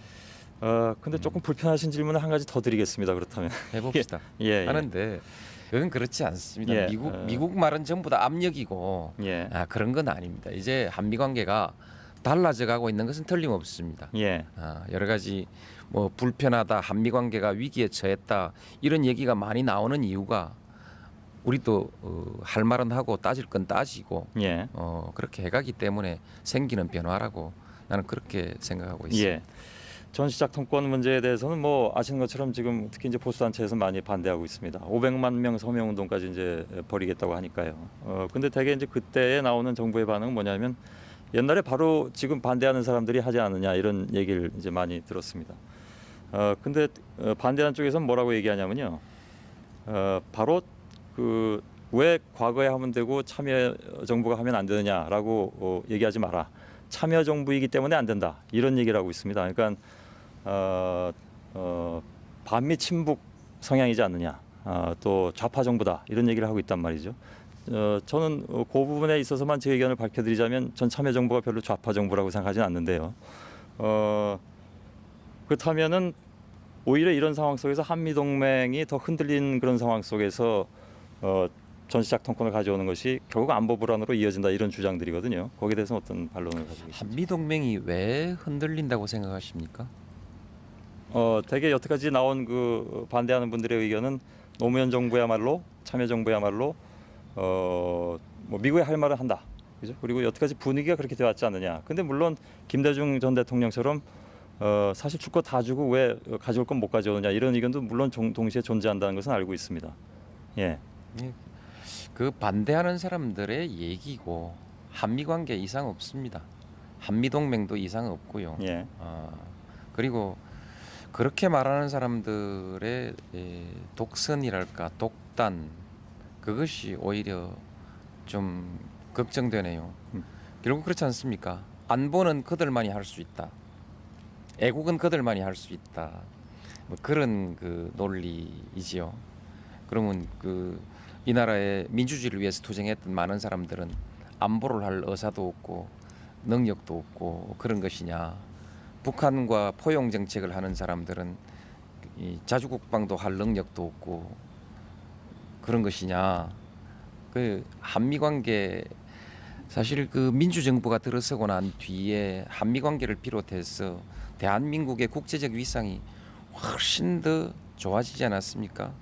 근데 조금 불편하신 질문을 한 가지 더 드리겠습니다. 그렇다면 해봅시다. 예. 하는데 그건 그렇지 않습니다. 예, 미국 말은 전부 다 압력이고 예. 그런 건 아닙니다. 이제 한미 관계가 달라져 가고 있는 것은 틀림없습니다. 예. 여러 가지 뭐 불편하다, 한미 관계가 위기에 처했다 이런 얘기가 많이 나오는 이유가 우리도 할 말은 하고 따질 건 따지고 예. 그렇게 해가기 때문에 생기는 변화라고 나는 그렇게 생각하고 있습니다. 예. 전시작 통권 문제에 대해서는 뭐 아시는 것처럼 지금 특히 이제 보수 단체에서 많이 반대하고 있습니다. 500만 명 서명 운동까지 이제 벌이겠다고 하니까요. 근데 대개 이제 그때에 나오는 정부의 반응은 뭐냐면 옛날에 바로 지금 반대하는 사람들이 하지 않느냐 이런 얘기를 이제 많이 들었습니다. 근데 반대하는 쪽에서는 뭐라고 얘기하냐면요. 바로 그 왜 과거에 하면 되고 참여 정부가 하면 안 되느냐라고 얘기하지 마라. 참여 정부이기 때문에 안 된다. 이런 얘기를 하고 있습니다. 그러니까 반미 친북 성향이지 않느냐. 또 좌파 정부다. 이런 얘기를 하고 있단 말이죠. 저는 그 부분에 있어서만 제 의견을 밝혀드리자면 전 참여 정부가 별로 좌파 정부라고 생각하지는 않는데요. 그렇다면은 오히려 이런 상황 속에서 한미 동맹이 더 흔들린 그런 상황 속에서 전시작 통권을 가져오는 것이 결국 안보 불안으로 이어진다 이런 주장들이거든요. 거기에 대해서 어떤 반론을 가지고 계십니까? 한미 동맹이 왜 흔들린다고 생각하십니까? 대개 여태까지 나온 그 반대하는 분들의 의견은 노무현 정부야말로 참여 정부야말로 뭐 미국에 할 말을 한다, 그죠? 그리고 여태까지 분위기가 그렇게 되었지 않느냐. 근데 물론 김대중 전 대통령처럼 사실 줄 거 다 주고 왜 가져올 건 못 가져오느냐 이런 의견도 물론 동시에 존재한다는 것은 알고 있습니다. 예. 그 반대하는 사람들의 얘기고 한미 관계 이상 없습니다. 한미 동맹도 이상 없고요. 예. 그리고 그렇게 말하는 사람들의 독선이랄까 독단 그것이 오히려 좀 걱정되네요. 결국 그렇지 않습니까? 안보는 그들만이 할 수 있다. 애국은 그들만이 할 수 있다. 뭐 그런 그 논리이지요. 그러면 이 나라의 민주주의를 위해서 투쟁했던 많은 사람들은 안보를 할 의사도 없고 능력도 없고 그런 것이냐. 북한과 포용 정책을 하는 사람들은 이 자주국방도 할 능력도 없고 그런 것이냐. 그 한미 관계 사실 그 민주정부가 들어서고 난 뒤에 한미 관계를 비롯해서 대한민국의 국제적 위상이 훨씬 더 좋아지지 않았습니까?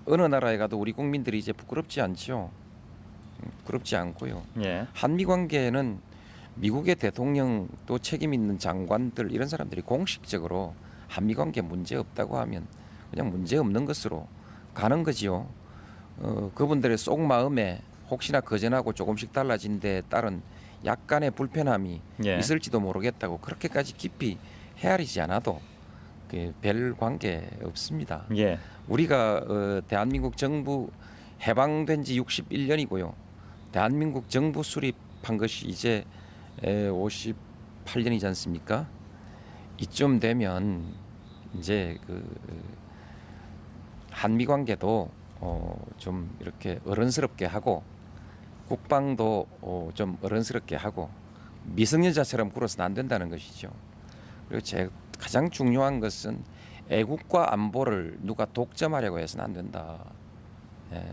어느 나라에 가도 우리 국민들이 이제 부끄럽지 않죠. 부끄럽지 않고요. 예. 한미 관계는 미국의 대통령 또 책임 있는 장관들 이런 사람들이 공식적으로 한미 관계 문제 없다고 하면 그냥 문제 없는 것으로 가는 거지요. 그분들의 속 마음에 혹시나 거전하고 조금씩 달라진 데에 따른 약간의 불편함이 예. 있을지도 모르겠다고 그렇게까지 깊이 헤아리지 않아도 별 관계 없습니다. 예. 우리가 대한민국 정부 해방된 지 61년이고요. 대한민국 정부 수립한 것이 이제 58년이지 않습니까? 이쯤 되면 이제 그 한미 관계도 좀 이렇게 어른스럽게 하고 국방도 좀 어른스럽게 하고 미성년자처럼 굴어서는 안 된다는 것이죠. 그리고 가장 중요한 것은 애국과 안보를 누가 독점하려고 해서는 안 된다. 예.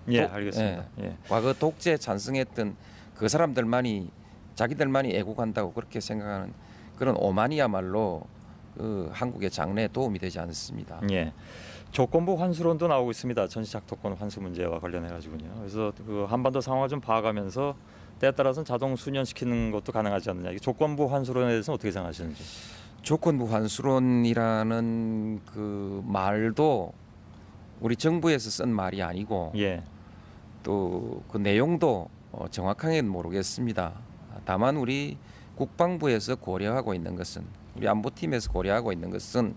예, 알겠습니다. 예. 과거 독재 찬성했던 그 사람들만이 자기들만이 애국한다고 그렇게 생각하는 그런 오만이야말로 그 한국의 장래에 도움이 되지 않습니다. 예. 조건부 환수론도 나오고 있습니다. 전시작도권 환수 문제와 관련해 가지고요. 그래서 그 한반도 상황을 좀 봐가면서 때에 따라서는 자동 수년시키는 것도 가능하지 않느냐. 이 조건부 환수론에 대해서는 어떻게 생각하시는지. 조건부 환수론이라는 그 말도 우리 정부에서 쓴 말이 아니고 예. 또 그 내용도 정확하게는 모르겠습니다. 다만 우리 국방부에서 고려하고 있는 것은 우리 안보팀에서 고려하고 있는 것은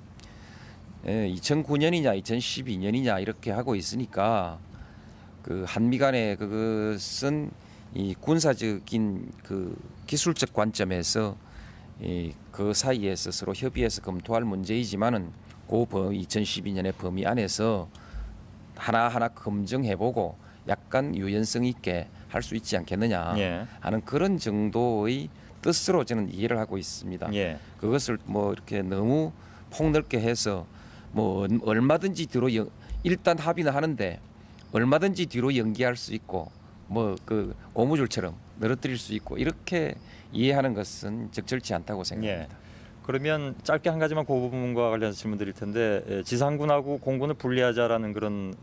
2009년이냐 2012년이냐 이렇게 하고 있으니까 그 한미 간의 그것은 이 군사적인 그 기술적 관점에서 그 사이에서 서로 협의해서 검토할 문제이지만은 그 2012년의 범위 안에서 하나하나 검증해보고 약간 유연성 있게 할 수 있지 않겠느냐 예. 하는 그런 정도의 뜻으로 저는 이해를 하고 있습니다. 예. 그것을 뭐 이렇게 너무 폭넓게 해서 뭐 얼마든지 뒤로 일단 합의는 하는데 얼마든지 뒤로 연기할 수 있고 뭐 그 고무줄처럼 늘어뜨릴 수 있고 이렇게 이해하는 것은 적절치 않다고 생각합니다. 예. 그러면 짧게 한 가지만 그 부분과 관련해서 질문 드릴 텐데 지상군하고 공군을 분리하자라는 그런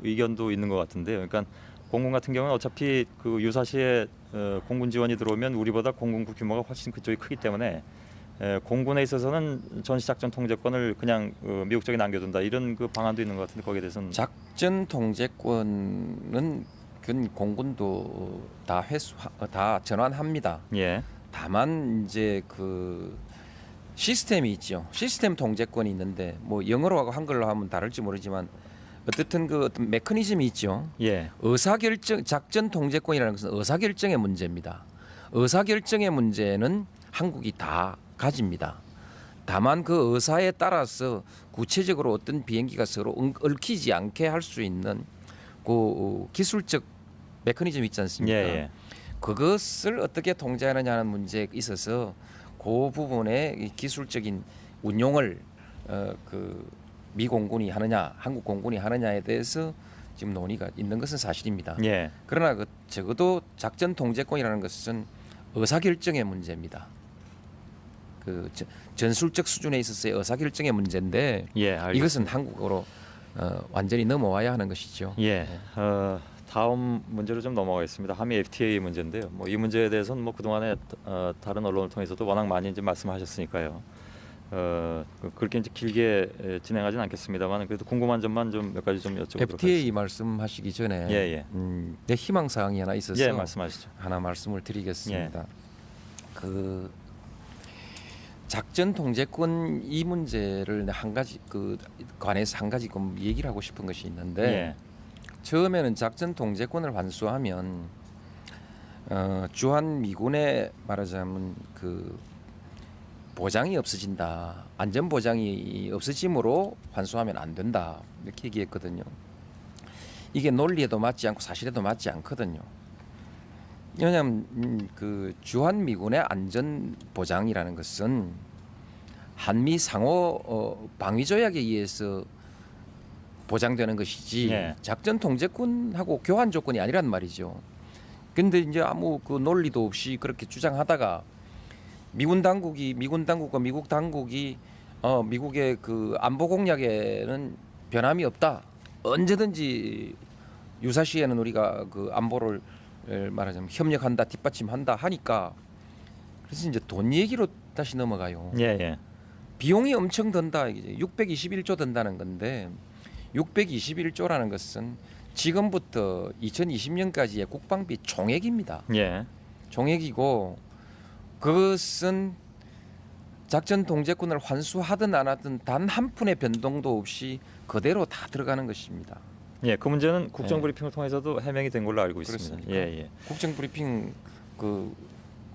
의견도 있는 것 같은데요. 그러니까 공군 같은 경우는 어차피 그 유사시에 공군 지원이 들어오면 우리보다 공군부 규모가 훨씬 그쪽이 크기 때문에 공군에 있어서는 전시작전 통제권을 그냥 미국 쪽에 남겨둔다 이런 그 방안도 있는 것 같은데 거기에 대해서는 작전 통제권은 공군도 다 전환합니다. 예. 다만 이제 그 시스템이 있죠. 시스템 통제권이 있는데 뭐 영어로 하고 한글로 하면 다를지 모르지만 어쨌든 그 어떤 메커니즘이 있죠. 예. 의사결정 작전 통제권이라는 것은 의사결정의 문제입니다. 의사결정의 문제는 한국이 다 가집니다. 다만 그 의사에 따라서 구체적으로 어떤 비행기가 서로 얽히지 않게 할 수 있는 그 기술적 메커니즘이 있지 않습니까? 예. 그것을 어떻게 통제하느냐는 문제에 있어서 그 부분의 기술적인 운용을 그 미 공군이 하느냐, 한국 공군이 하느냐에 대해서 지금 논의가 있는 것은 사실입니다. 예. 그러나 그 적어도 작전 통제권이라는 것은 의사결정의 문제입니다. 그 전술적 수준에 있어서의 의사결정의 문제인데 예. 알겠습니다. 이것은 한국으로 완전히 넘어와야 하는 것이죠. 예. 다음 문제로 좀 넘어가겠습니다. 한미 FTA 문제인데요. 뭐 이 문제에 대해서는 뭐 그동안에 다른 언론을 통해서도 워낙 많이 이제 말씀하셨으니까요. 그렇게 이제 길게 진행하지는 않겠습니다만 그래도 궁금한 점만 좀 몇 가지 좀 여쭤보도록 FTA 하겠습니다. 말씀하시기 전에 예. 내 희망 사항이 하나 있어서 예, 말씀하시죠. 하나 말씀을 드리겠습니다. 그 작전 통제권 이 문제를 한 가지 그 관해서 한 가지 좀 얘기를 하고 싶은 것이 있는데 예. 처음에는 작전 통제권을 환수하면 주한 미군의 말하자면 그 보장이 없어진다. 안전 보장이 없어짐으로 환수하면 안 된다. 이렇게 얘기했거든요. 이게 논리에도 맞지 않고 사실에도 맞지 않거든요. 왜냐하면 그 주한 미군의 안전 보장이라는 것은 한미 상호 방위 조약에 의해서 보장되는 것이지 예. 작전 통제권하고 교환 조건이 아니란 말이죠. 근데 이제 아무 그 논리도 없이 그렇게 주장하다가 미군 당국과 미국 당국이 미국의 그 안보 공약에는 변함이 없다. 언제든지 유사시에는 우리가 그 안보를 말하자면 협력한다, 뒷받침한다 하니까 그래서 이제 돈 얘기로 다시 넘어가요. 예, 예. 비용이 엄청 든다. 이제 621조 든다는 건데 621조라는 것은 지금부터 2020년까지의 국방비 총액입니다. 예. 총액이고 그것은 작전 통제권을 환수하든 안 하든 단 한 푼의 변동도 없이 그대로 다 들어가는 것입니다. 예, 그 문제는 국정 브리핑을 통해서도 해명이 된 걸로 알고 있습니다. 그렇습니까? 예, 예. 국정 브리핑 그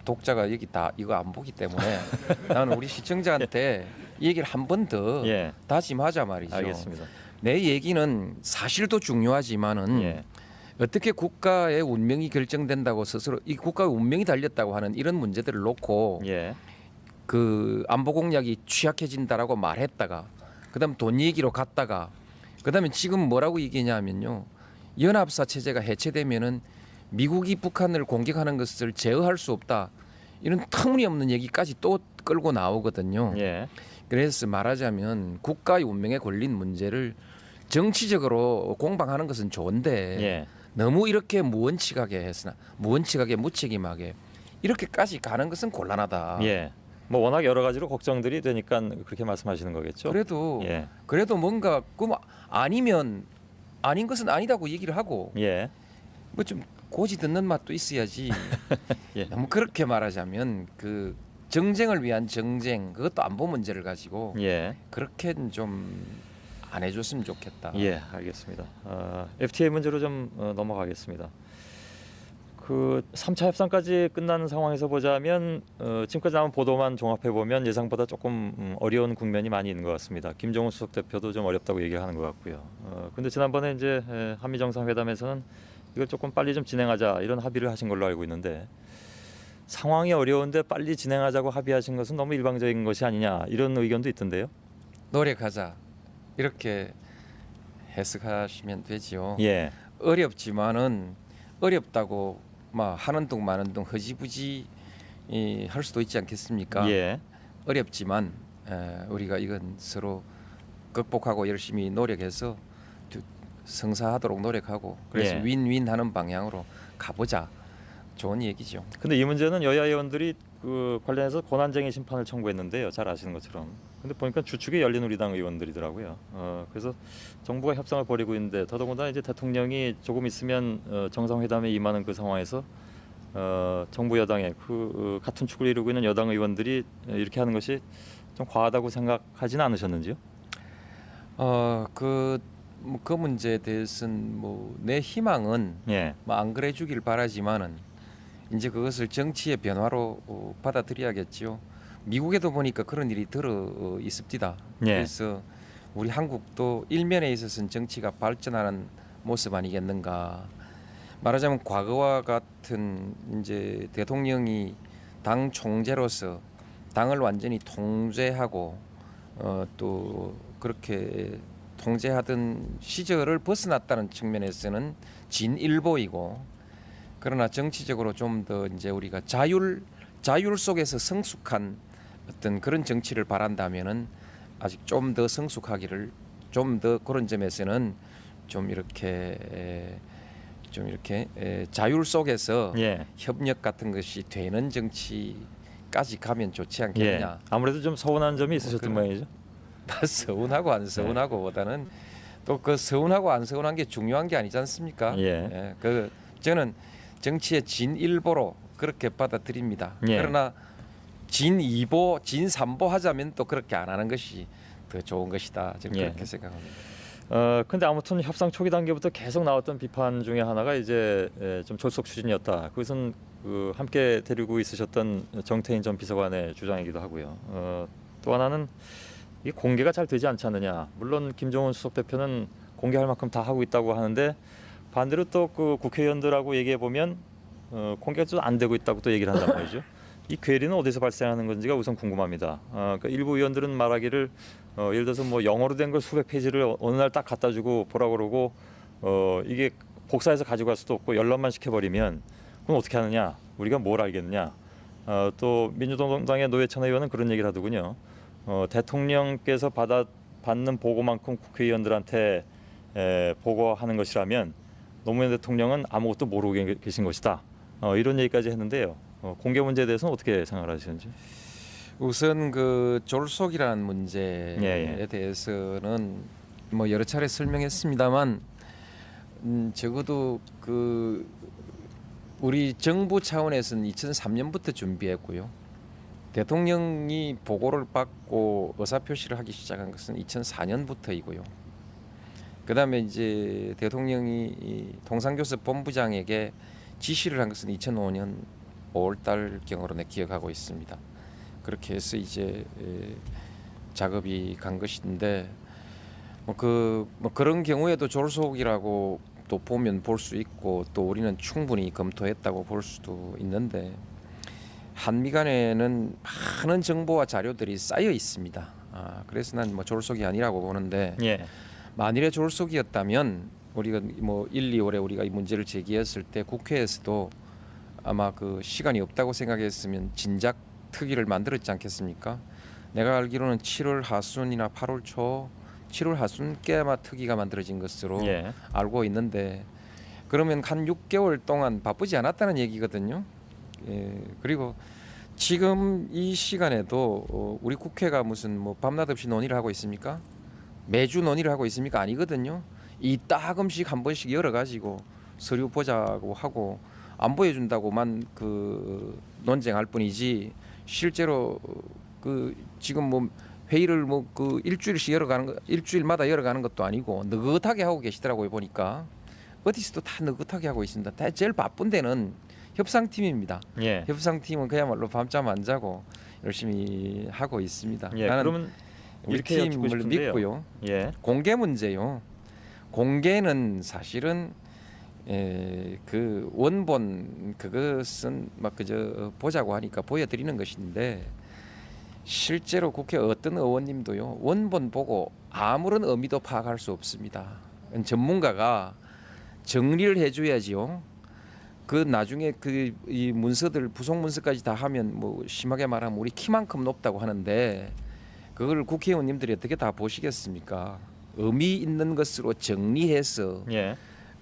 독자가 여기 다 이거 안 보기 때문에 나는 우리 시청자한테 이 얘기를 한 번 더 예. 다짐하자 말이죠. 알겠습니다. 내 얘기는 사실도 중요하지만은 예. 어떻게 국가의 운명이 결정된다고 스스로 이 국가의 운명이 달렸다고 하는 이런 문제들을 놓고 예. 그 안보 공약이 취약해진다라고 말했다가 그다음 돈 얘기로 갔다가 그다음에 지금 뭐라고 얘기냐면요. 연합사 체제가 해체되면은 미국이 북한을 공격하는 것을 제어할 수 없다. 이런 터무니없는 얘기까지 또 끌고 나오거든요. 예. 그래서 말하자면 국가의 운명에 걸린 문제를 정치적으로 공방하는 것은 좋은데 예. 너무 이렇게 무원칙하게 했으나 무원칙하게 무책임하게 이렇게까지 가는 것은 곤란하다. 예. 뭐 워낙 여러 가지로 걱정들이 되니까 그렇게 말씀하시는 거겠죠. 그래도 예. 뭔가 아니면 아닌 것은 아니다고 얘기를 하고 예. 뭐 좀 고지 듣는 맛도 있어야지. 예. 너무 그렇게 말하자면 그 정쟁을 위한 정쟁 그것도 안보 문제를 가지고 예. 그렇게는 좀 안 해줬으면 좋겠다. 예, 알겠습니다. FTA 문제로 좀 넘어가겠습니다. 그 3차 협상까지 끝나는 상황에서 보자면 지금까지 나온 보도만 종합해 보면 예상보다 조금 어려운 국면이 많이 있는 것 같습니다. 김정은 수석 대표도 좀 어렵다고 얘기를 하는 것 같고요. 근데 지난번에 이제 한미 정상회담에서는 이걸 조금 빨리 좀 진행하자 이런 합의를 하신 걸로 알고 있는데 상황이 어려운데 빨리 진행하자고 합의하신 것은 너무 일방적인 것이 아니냐 이런 의견도 있던데요. 노력하자 이렇게 해석하시면 되지요. 예, 어렵지만은 어렵다고 막 하는 둥 마는 둥 허지부지 할 수도 있지 않겠습니까? 예, 어렵지만 우리가 이건 서로 극복하고 열심히 노력해서 성사하도록 노력하고 그래서 예. 윈윈하는 방향으로 가보자. 좋은 얘기죠. 근데 이 문제는 여야 의원들이 그 관련해서 권한쟁의 심판을 청구했는데요. 잘 아시는 것처럼. 근데 보니까 주축이 열린우리당 의원들이더라고요. 그래서 정부가 협상을 벌이고 있는데 더더군다나 이제 대통령이 조금 있으면 정상회담에 임하는 그 상황에서 정부 여당의 같은 축을 이루고 있는 여당 의원들이 이렇게 하는 것이 좀 과하다고 생각하지는 않으셨는지요? 그 문제에 대해서는 뭐 내 희망은 예, 뭐 안 그래 주길 바라지만은 이제 그것을 정치의 변화로 받아들여야겠죠. 미국에도 보니까 그런 일이 들어 있습니다. 예. 그래서 우리 한국도 일면에 있어서는 정치가 발전하는 모습 아니겠는가. 말하자면 과거와 같은 이제 대통령이 당 총재로서 당을 완전히 통제하고 또 그렇게 통제하던 시절을 벗어났다는 측면에서는 진일보이고 그러나 정치적으로 좀 더 이제 우리가 자율 속에서 성숙한 어떤 그런 정치를 바란다면은 아직 좀 더 성숙하기를 좀 더 그런 점에서는 좀 이렇게 자율 속에서 예, 협력 같은 것이 되는 정치까지 가면 좋지 않겠냐. 예. 아무래도 좀 서운한 점이 있으셨던 그래. 모양이죠. 서운하고 안 서운하고보다는 또 그 서운하고 안 서운한 게 중요한 게 아니지 않습니까? 예. 그 저는 정치의 진일보로 그렇게 받아들입니다. 예. 그러나 진이보, 진삼보 하자면 또 그렇게 안 하는 것이 더 좋은 것이다. 저는 예. 그렇게 생각합니다. 근데 아무튼 협상 초기 단계부터 계속 나왔던 비판 중에 하나가 이제 좀 졸속 추진이었다. 그것은 그 함께 데리고 있으셨던 정태인 전 비서관의 주장이기도 하고요. 또 하나는 이게 공개가 잘 되지 않지 않느냐. 물론 김정은 수석 대표는 공개할 만큼 다 하고 있다고 하는데 반대로 또 그 국회의원들하고 얘기해 보면 공개가 좀 안 되고 있다고 또 얘기를 한단 말이죠. 이 괴리는 어디서 발생하는 건지가 우선 궁금합니다. 그러니까 일부 의원들은 말하기를 예를 들어서 뭐 영어로 된 걸 수백 페이지를 어느 날 딱 갖다 주고 보라 그러고 이게 복사해서 가져갈 수도 없고 열람만 시켜버리면 그럼 어떻게 하느냐? 우리가 뭘 알겠느냐? 또 민주당의 노회찬 의원은 그런 얘기를 하더군요. 대통령께서 받는 보고만큼 국회의원들한테 보고하는 것이라면 노무현 대통령은 아무것도 모르고 계신 것이다. 이런 얘기까지 했는데요. 공개 문제에 대해서는 어떻게 생각을 하시는지? 우선 그 졸속이라는 문제에 예. 대해서는 뭐 여러 차례 설명했습니다만 적어도 그 우리 정부 차원에서는 2003년부터 준비했고요. 대통령이 보고를 받고 의사표시를 하기 시작한 것은 2004년부터이고요. 그다음에 이제 대통령이 이 통상교섭 본부장에게 지시를 한 것은 2005년 5월달 경으로 내 기억하고 있습니다. 그렇게 해서 이제 작업이 간 것인데 뭐 그런 경우에도 졸속이라고 또 보면 볼 수 있고 또 우리는 충분히 검토했다고 볼 수도 있는데 한미 간에는 많은 정보와 자료들이 쌓여 있습니다. 그래서 난 뭐 졸속이 아니라고 보는데 예. 만일에 졸속이었다면 우리가 뭐 1, 2월에 우리가 이 문제를 제기했을 때 국회에서도 아마 그 시간이 없다고 생각했으면 진작 특위를 만들었지 않겠습니까? 내가 알기로는 7월 하순이나 8월 초 7월 하순께 아마 특위가 만들어진 것으로 예. 알고 있는데 그러면 한 6개월 동안 바쁘지 않았다는 얘기거든요. 그리고 지금 이 시간에도 우리 국회가 무슨 뭐 밤낮 없이 논의를 하고 있습니까? 매주 논의를 하고 있습니까? 아니거든요. 이 따끔씩 한 번씩 열어가지고 서류 보자고 하고 안 보여준다고만 그 논쟁할 뿐이지 실제로 그 지금 뭐 회의를 뭐 그 일주일마다 열어가는 것도 아니고 느긋하게 하고 계시더라고요. 보니까 어디서도 다 느긋하게 하고 있습니다. 다 제일 바쁜 데는 협상팀입니다. 예. 협상팀은 그야말로 밤잠 안 자고 열심히 하고 있습니다. 예. 나는 그러면 우리 이렇게 여쭙고 팀을 싶은데요. 믿고요. 예. 공개 문제요. 공개는 사실은 그 원본 그것은 막 그저 보자고 하니까 보여드리는 것인데 실제로 국회 어떤 의원님도요 원본 보고 아무런 의미도 파악할 수 없습니다. 전문가가 정리를 해줘야지요. 그 나중에 그 이 문서들 부속 문서까지 다 하면 뭐 심하게 말하면 우리 키만큼 높다고 하는데 그걸 국회의원님들이 어떻게 다 보시겠습니까? 의미 있는 것으로 정리해서 예.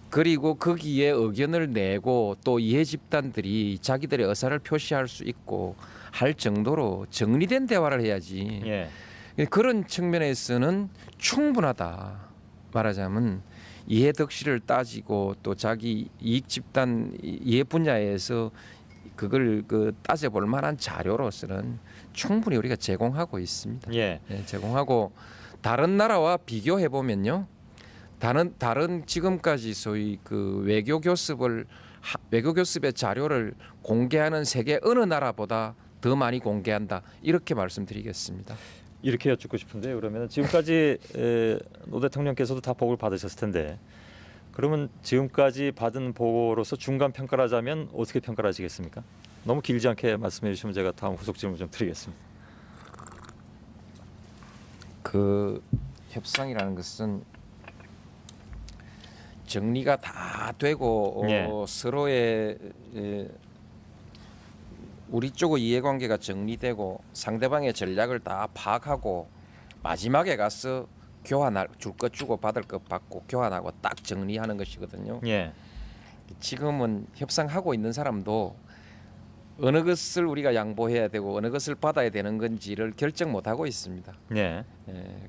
그리고 거기에 의견을 내고 또 이해 집단들이 자기들의 의사를 표시할 수 있고 할 정도로 정리된 대화를 해야지. 예. 그런 측면에서는 충분하다. 말하자면 이해 덕실을 따지고 또 자기 이익 집단 이해 분야에서 그걸 그 따져볼 만한 자료로서는 충분히 우리가 제공하고 있습니다. 예. 제공하고 다른 나라와 비교해 보면요. 다른 지금까지 소위 그 외교 교습의 자료를 공개하는 세계 어느 나라보다 더 많이 공개한다. 이렇게 말씀드리겠습니다. 이렇게 여쭙고 싶은데요. 그러면 지금까지 노 대통령께서도 다 보고를 받으셨을 텐데 그러면 지금까지 받은 보고로서 중간 평가를 하자면 어떻게 평가를 하시겠습니까? 너무 길지 않게 말씀해 주시면 제가 다음 후속 질문 좀 드리겠습니다. 그 협상이라는 것은 정리가 다 되고 예. 서로의 우리 쪽의 이해관계가 정리되고 상대방의 전략을 다 파악하고 마지막에 가서 교환할 줄 것 주고 받을 것 받고 교환하고 딱 정리하는 것이거든요. 예. 지금은 협상하고 있는 사람도 어느 것을 우리가 양보해야 되고 어느 것을 받아야 되는 건지를 결정 못 하고 있습니다. 예.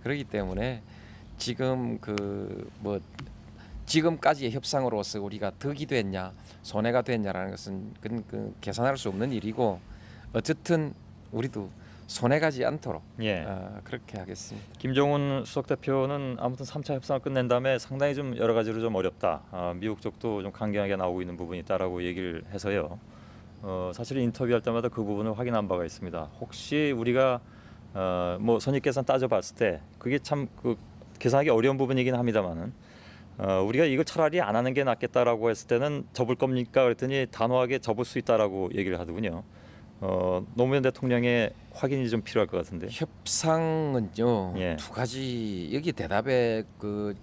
그렇기 때문에 지금 그 뭐 지금까지의 협상으로서 우리가 득이 됐냐 손해가 됐냐라는 것은 그 계산할 수 없는 일이고 어쨌든 우리도 손해 가지 않도록 예. 그렇게 하겠습니다. 김정은 수석 대표는 아무튼 3차 협상을 끝낸 다음에 상당히 좀 여러 가지로 좀 어렵다. 미국 쪽도 좀 강경하게 나오고 있는 부분이 있다라고 얘기를 해서요. 사실 인터뷰할 때마다 그 부분을 확인한 바가 있습니다. 혹시 우리가 뭐 손익계산 따져봤을 때 그게 참 그 계산하기 어려운 부분이긴 합니다만은 우리가 이걸 차라리 안 하는 게 낫겠다라고 했을 때는 접을 겁니까? 그랬더니 단호하게 접을 수 있다라고 얘기를 하더군요. 노무현 대통령의 확인이 좀 필요할 것 같은데. 협상은요 예. 두 가지 여기 대답에 그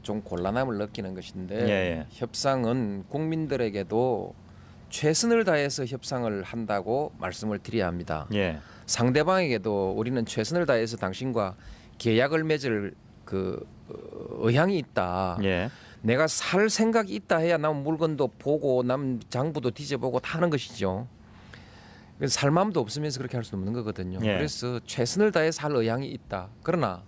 좀 곤란함을 느끼는 것인데 예. 협상은 국민들에게도 최선을 다해서 협상을 한다고 말씀을 드려야 합니다. 예. 상대방에게도 우리는 최선을 다해서 당신과 계약을 맺을 의향이 있다. 예. 내가 살 생각이 있다 해야 남 물건도 보고 남 장부도 뒤져보고 다 하는 것이죠. 살 마음도 없으면서 그렇게 할 수 없는 거거든요. 예. 그래서 최선을 다해서 할 의향이 있다. 그러나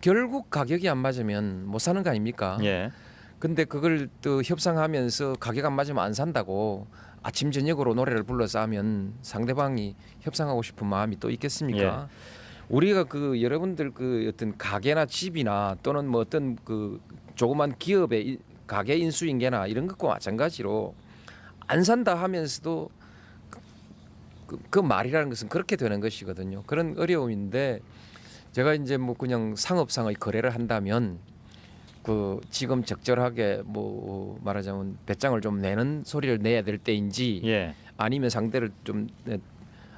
결국 가격이 안 맞으면 못 사는 거 아닙니까? 예. 근데 그걸 또 협상하면서 가격 안 맞으면 안 산다고 아침 저녁으로 노래를 불러서 하면 상대방이 협상하고 싶은 마음이 또 있겠습니까? 우리가 여러분들 어떤 가게나 집이나 또는 뭐 어떤 조그만 기업의 가게 인수인계나 이런 것과 마찬가지로 안 산다 하면서도 그 말이라는 것은 그렇게 되는 것이거든요. 그런 어려움인데 제가 이제 뭐 그냥 상업상의 거래를 한다면 지금 적절하게 뭐 말하자면 배짱을 좀 내는 소리를 내야 될 때인지 예. 아니면 상대를 좀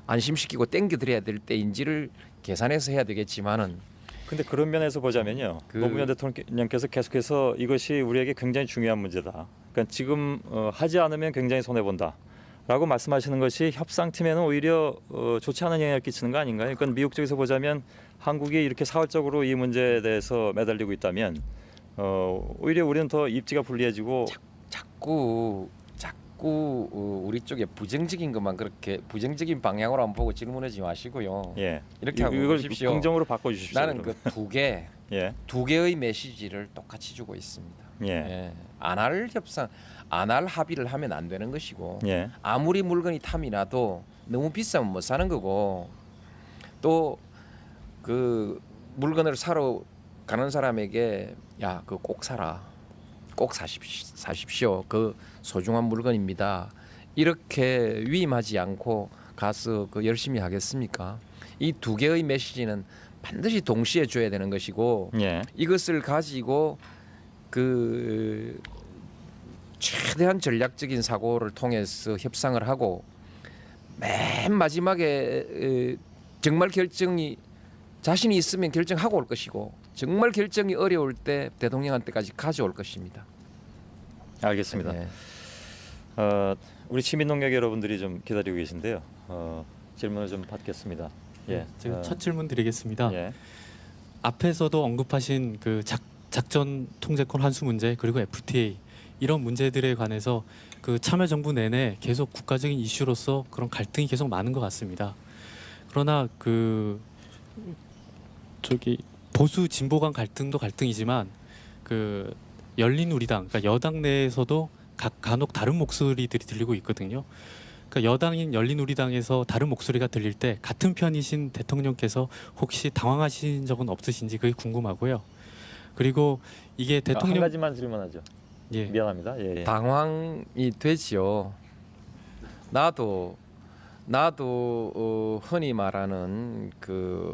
안심시키고 땡겨드려야 될 때인지를 계산해서 해야 되겠지만은 근데 그런 면에서 보자면요. 노무현 대통령께서 계속해서 이것이 우리에게 굉장히 중요한 문제다. 그러니까 지금 하지 않으면 굉장히 손해 본다라고 말씀하시는 것이 협상팀에는 오히려 좋지 않은 영향을 끼치는 거 아닌가요? 그러니까 미국 쪽에서 보자면 한국이 이렇게 사활적으로 이 문제에 대해서 매달리고 있다면 오히려 우리는 더 입지가 불리해지고 자꾸 우리 쪽에 부정적인 것만 그렇게 부정적인 방향으로 한번 보고 질문하지 마시고요. 예. 이렇게 하고 이걸 보십시오. 긍정으로 바꿔 주십시오. 나는 예. 두 개의 메시지를 똑같이 주고 있습니다. 예. 안 할 협상, 안 할 합의를 하면 안 되는 것이고 예. 아무리 물건이 탐이 나도 너무 비싸면 못 사는 거고 또 물건을 사러 가는 사람에게 야, 그거 꼭 사라. 꼭 사십시오. 그 소중한 물건입니다. 이렇게 위임하지 않고 가서 열심히 하겠습니까? 이 두 개의 메시지는 반드시 동시에 줘야 되는 것이고 예. 이것을 가지고 최대한 전략적인 사고를 통해서 협상을 하고 맨 마지막에 정말 결정이 자신이 있으면 결정하고 올 것이고 정말 결정이 어려울 때 대통령한테까지 가져올 것입니다. 알겠습니다. 네. 우리 시민농객 여러분들이 좀 기다리고 계신데요. 질문을 좀 받겠습니다. 예. 제가 첫 질문 드리겠습니다. 예. 앞에서도 언급하신 그 작전 통제권 환수 문제 그리고 FTA 이런 문제들에 관해서 그 참여정부 내내 계속 국가적인 이슈로서 그런 갈등이 계속 많은 것 같습니다. 그러나 보수 진보 간 갈등도 갈등이지만 열린우리당 그러니까 여당 내에서도 간혹 다른 목소리들이 들리고 있거든요. 그러니까 여당인 열린우리당에서 다른 목소리가 들릴 때 같은 편이신 대통령께서 혹시 당황하신 적은 없으신지 그게 궁금하고요. 그리고 이게 대통령 한 가지만 질문하죠. 예. 미안합니다. 예. 당황이 되지요. 나도 흔히 말하는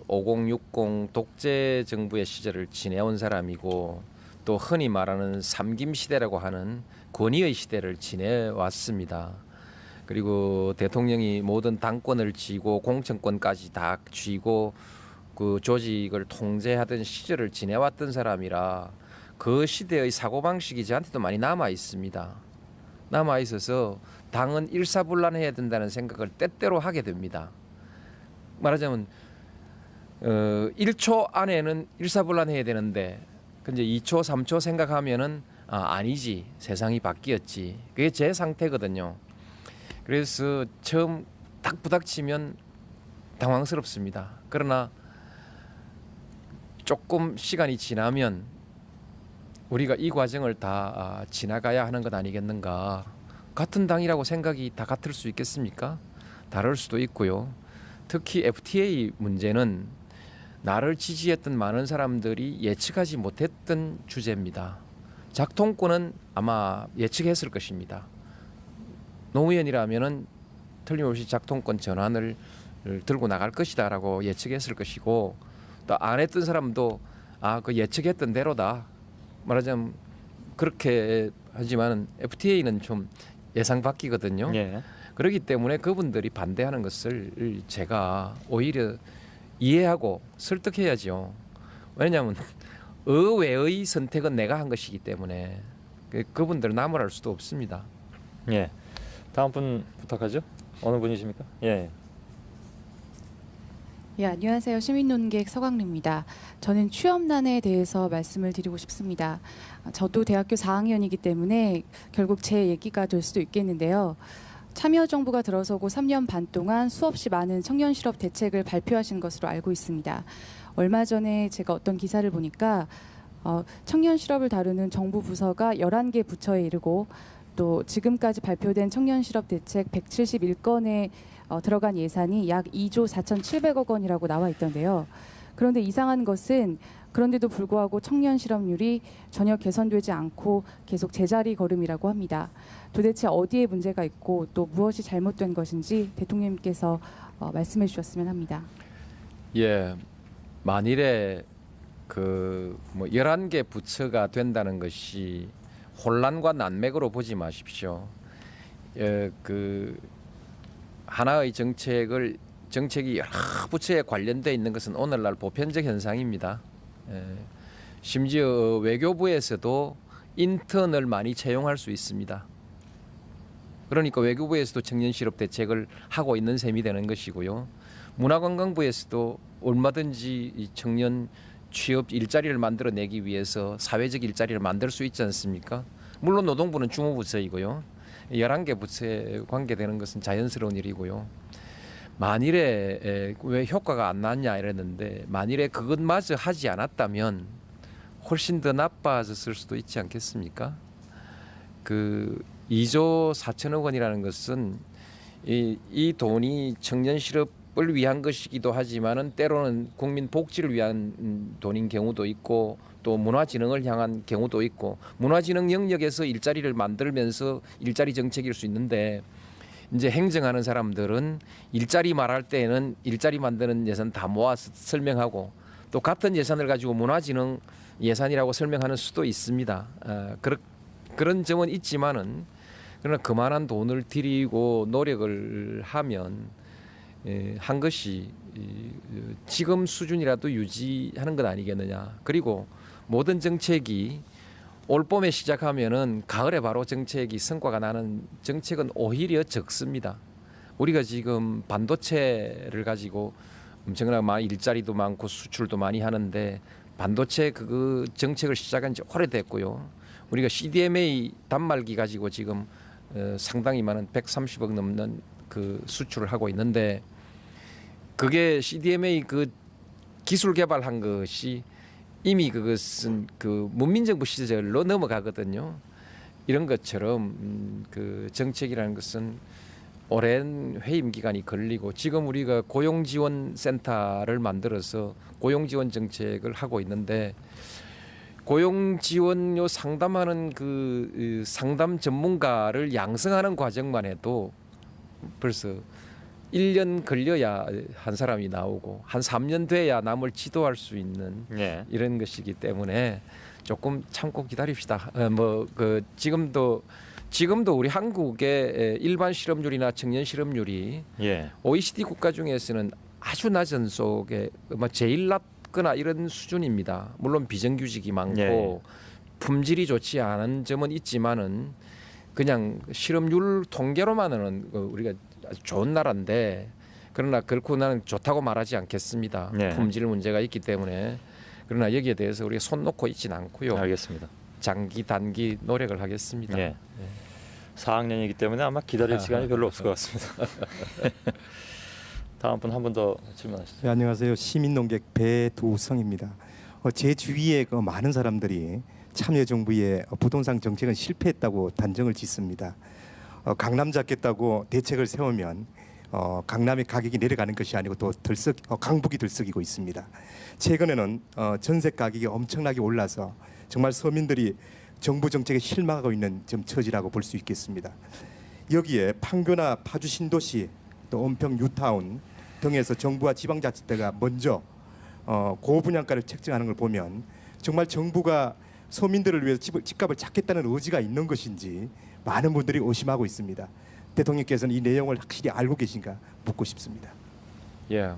5060 독재 정부의 시절을 지내온 사람이고 또 흔히 말하는 삼김 시대라고 하는 권위의 시대를 지내왔습니다. 그리고 대통령이 모든 당권을 쥐고 공천권까지 다 쥐고 조직을 통제하던 시절을 지내왔던 사람이라 그 시대의 사고방식이 저한테도 많이 남아 있습니다. 남아 있어서 당은 일사불란해야 된다는 생각을 때때로 하게 됩니다. 말하자면 1초 안에는 일사불란해야 되는데 근데 2초, 3초 생각하면은 아니지 세상이 바뀌었지. 그게 제 상태거든요. 그래서 처음 딱 부닥치면 당황스럽습니다. 그러나 조금 시간이 지나면 우리가 이 과정을 다 지나가야 하는 것 아니겠는가. 같은 당이라고 생각이 다 같을 수 있겠습니까? 다를 수도 있고요. 특히 FTA 문제는 나를 지지했던 많은 사람들이 예측하지 못했던 주제입니다. 작동권은 아마 예측했을 것입니다. 노무현이라면은 틀림없이 작동권 전환을 들고 나갈 것이다라고 예측했을 것이고 또 안 했던 사람도 그 예측했던 대로다. 말하자면 그렇게 하지만 FTA는 좀 예상 밖이거든요. 예. 그렇기 때문에 그분들이 반대하는 것을 제가 오히려 이해하고 설득해야죠. 왜냐하면 의외의 선택은 내가 한 것이기 때문에 그분들은 나무랄 수도 없습니다. 예. 다음 분 부탁하죠. 어느 분이십니까? 예. 예, 안녕하세요. 시민논객 서광래입니다. 저는 취업난에 대해서 말씀을 드리고 싶습니다. 저도 대학교 4학년이기 때문에 결국 제 얘기가 될 수도 있겠는데요. 참여정부가 들어서고 3년 반 동안 수없이 많은 청년 실업 대책을 발표하신 것으로 알고 있습니다. 얼마 전에 제가 어떤 기사를 보니까 청년 실업을 다루는 정부 부서가 11개 부처에 이르고 또 지금까지 발표된 청년 실업 대책 171건에 들어간 예산이 약 2조 4,700억 원이라고 나와 있던데요. 그런데 이상한 것은 그런데도 불구하고 청년 실업률이 전혀 개선되지 않고 계속 제자리 걸음이라고 합니다. 도대체 어디에 문제가 있고 또 무엇이 잘못된 것인지 대통령님께서 말씀해 주셨으면 합니다. 예, 만일에 그 뭐 11개 부처가 된다는 것이 혼란과 난맥으로 보지 마십시오. 예, 그 하나의 정책이 여러 부처에 관련돼 있는 것은 오늘날 보편적 현상입니다. 예, 심지어 외교부에서도 인턴을 많이 채용할 수 있습니다. 그러니까 외교부에서도 청년 실업 대책을 하고 있는 셈이 되는 것이고요. 문화관광부에서도 얼마든지 이 청년 취업 일자리를 만들어내기 위해서 사회적 일자리를 만들 수 있지 않습니까? 물론 노동부는 주무부처이고요. 11개 부처에 관계되는 것은 자연스러운 일이고요. 만일에 왜 효과가 안 났냐 이랬는데 만일에 그것마저 하지 않았다면 훨씬 더 나빠졌을 수도 있지 않겠습니까? 그 2조 4천억 원이라는 것은 이 돈이 청년 실업을 위한 것이기도 하지만은 때로는 국민 복지를 위한 돈인 경우도 있고 또 문화진흥을 향한 경우도 있고 문화진흥 영역에서 일자리를 만들면서 일자리 정책일 수 있는데 이제 행정하는 사람들은 일자리 말할 때에는 일자리 만드는 예산 다 모아서 설명하고 또 같은 예산을 가지고 문화진흥 예산이라고 설명하는 수도 있습니다. 그런 점은 있지만은 그러나 그만한 돈을 들이고 노력을 하면 한 것이 지금 수준이라도 유지하는 것 아니겠느냐. 그리고 모든 정책이 올 봄에 시작하면은 가을에 바로 정책이 성과가 나는 정책은 오히려 적습니다. 우리가 지금 반도체를 가지고 엄청나게 많이 일자리도 많고 수출도 많이 하는데 반도체 그 정책을 시작한 지 오래됐고요. 우리가 CDMA 단말기 가지고 지금 상당히 많은 130억 넘는 그 수출을 하고 있는데 그게 CDMA 그 기술 개발한 것이 이미 그것은 그 문민정부 시절로 넘어가거든요. 이런 것처럼 그 정책이라는 것은 오랜 회임 기간이 걸리고 지금 우리가 고용지원센터를 만들어서 고용지원 정책을 하고 있는데 고용지원 요 상담하는 그 상담 전문가를 양성하는 과정만 해도 벌써 1년 걸려야 한 사람이 나오고 한 3년 돼야 남을 지도할 수 있는 예. 이런 것이기 때문에 조금 참고 기다립시다. 지금도 우리 한국의 일반 실업률이나 청년 실업률이 예. OECD 국가 중에서는 아주 낮은 속에 제일 낮거나 이런 수준입니다. 물론 비정규직이 많고 예. 품질이 좋지 않은 점은 있지만은 그냥 실업률 통계로만은 우리가 아주 좋은 나라인데 그러나 결코 나는 좋다고 말하지 않겠습니다. 네. 품질 문제가 있기 때문에 그러나 여기에 대해서 우리가 손 놓고 있지는 않고요. 알겠습니다. 장기 단기 노력을 하겠습니다. 예. 4학년이기 때문에 아마 기다릴 시간이 별로 없을 것 같습니다. 다음 분 한 분 더 질문하시죠. 네, 안녕하세요. 시민논객 배두성입니다. 제 주위에 그 많은 사람들이 참여정부의 부동산 정책은 실패했다고 단정을 짓습니다. 강남 잡겠다고 대책을 세우면 강남의 가격이 내려가는 것이 아니고 또 강북이 들썩이고 있습니다. 최근에는 전세 가격이 엄청나게 올라서 정말 서민들이 정부 정책에 실망하고 있는 처지라고 볼 수 있겠습니다. 여기에 판교나 파주 신도시 또 은평 뉴타운 등에서 정부와 지방자치대가 먼저 고분양가를 책정하는 걸 보면 정말 정부가 서민들을 위해서 집값을 잡겠다는 의지가 있는 것인지 많은 분들이 의심하고 있습니다. 대통령께서는 이 내용을 확실히 알고 계신가 묻고 싶습니다. 예.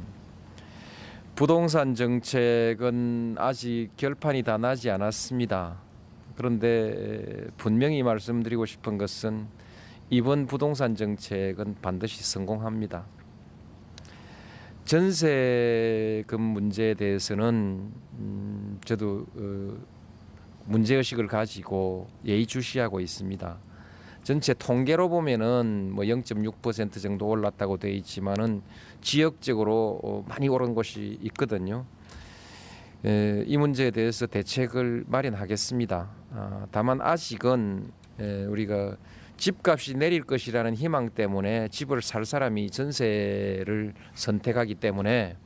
부동산 정책은 아직 결판이 다 나지 않았습니다. 그런데 분명히 말씀드리고 싶은 것은 이번 부동산 정책은 반드시 성공합니다. 전세금 문제에 대해서는 저도 문제의식을 가지고 예의주시하고 있습니다. 전체 통계로 보면은 뭐 0.6% 정도 올랐다고 되어 있지만은 지역적으로 많이 오른 곳이 있거든요. 이 문제에 대해서 대책을 마련하겠습니다. 다만 아직은 우리가 집값이 내릴 것이라는 희망 때문에 집을 살 사람이 전세를 선택하기 때문에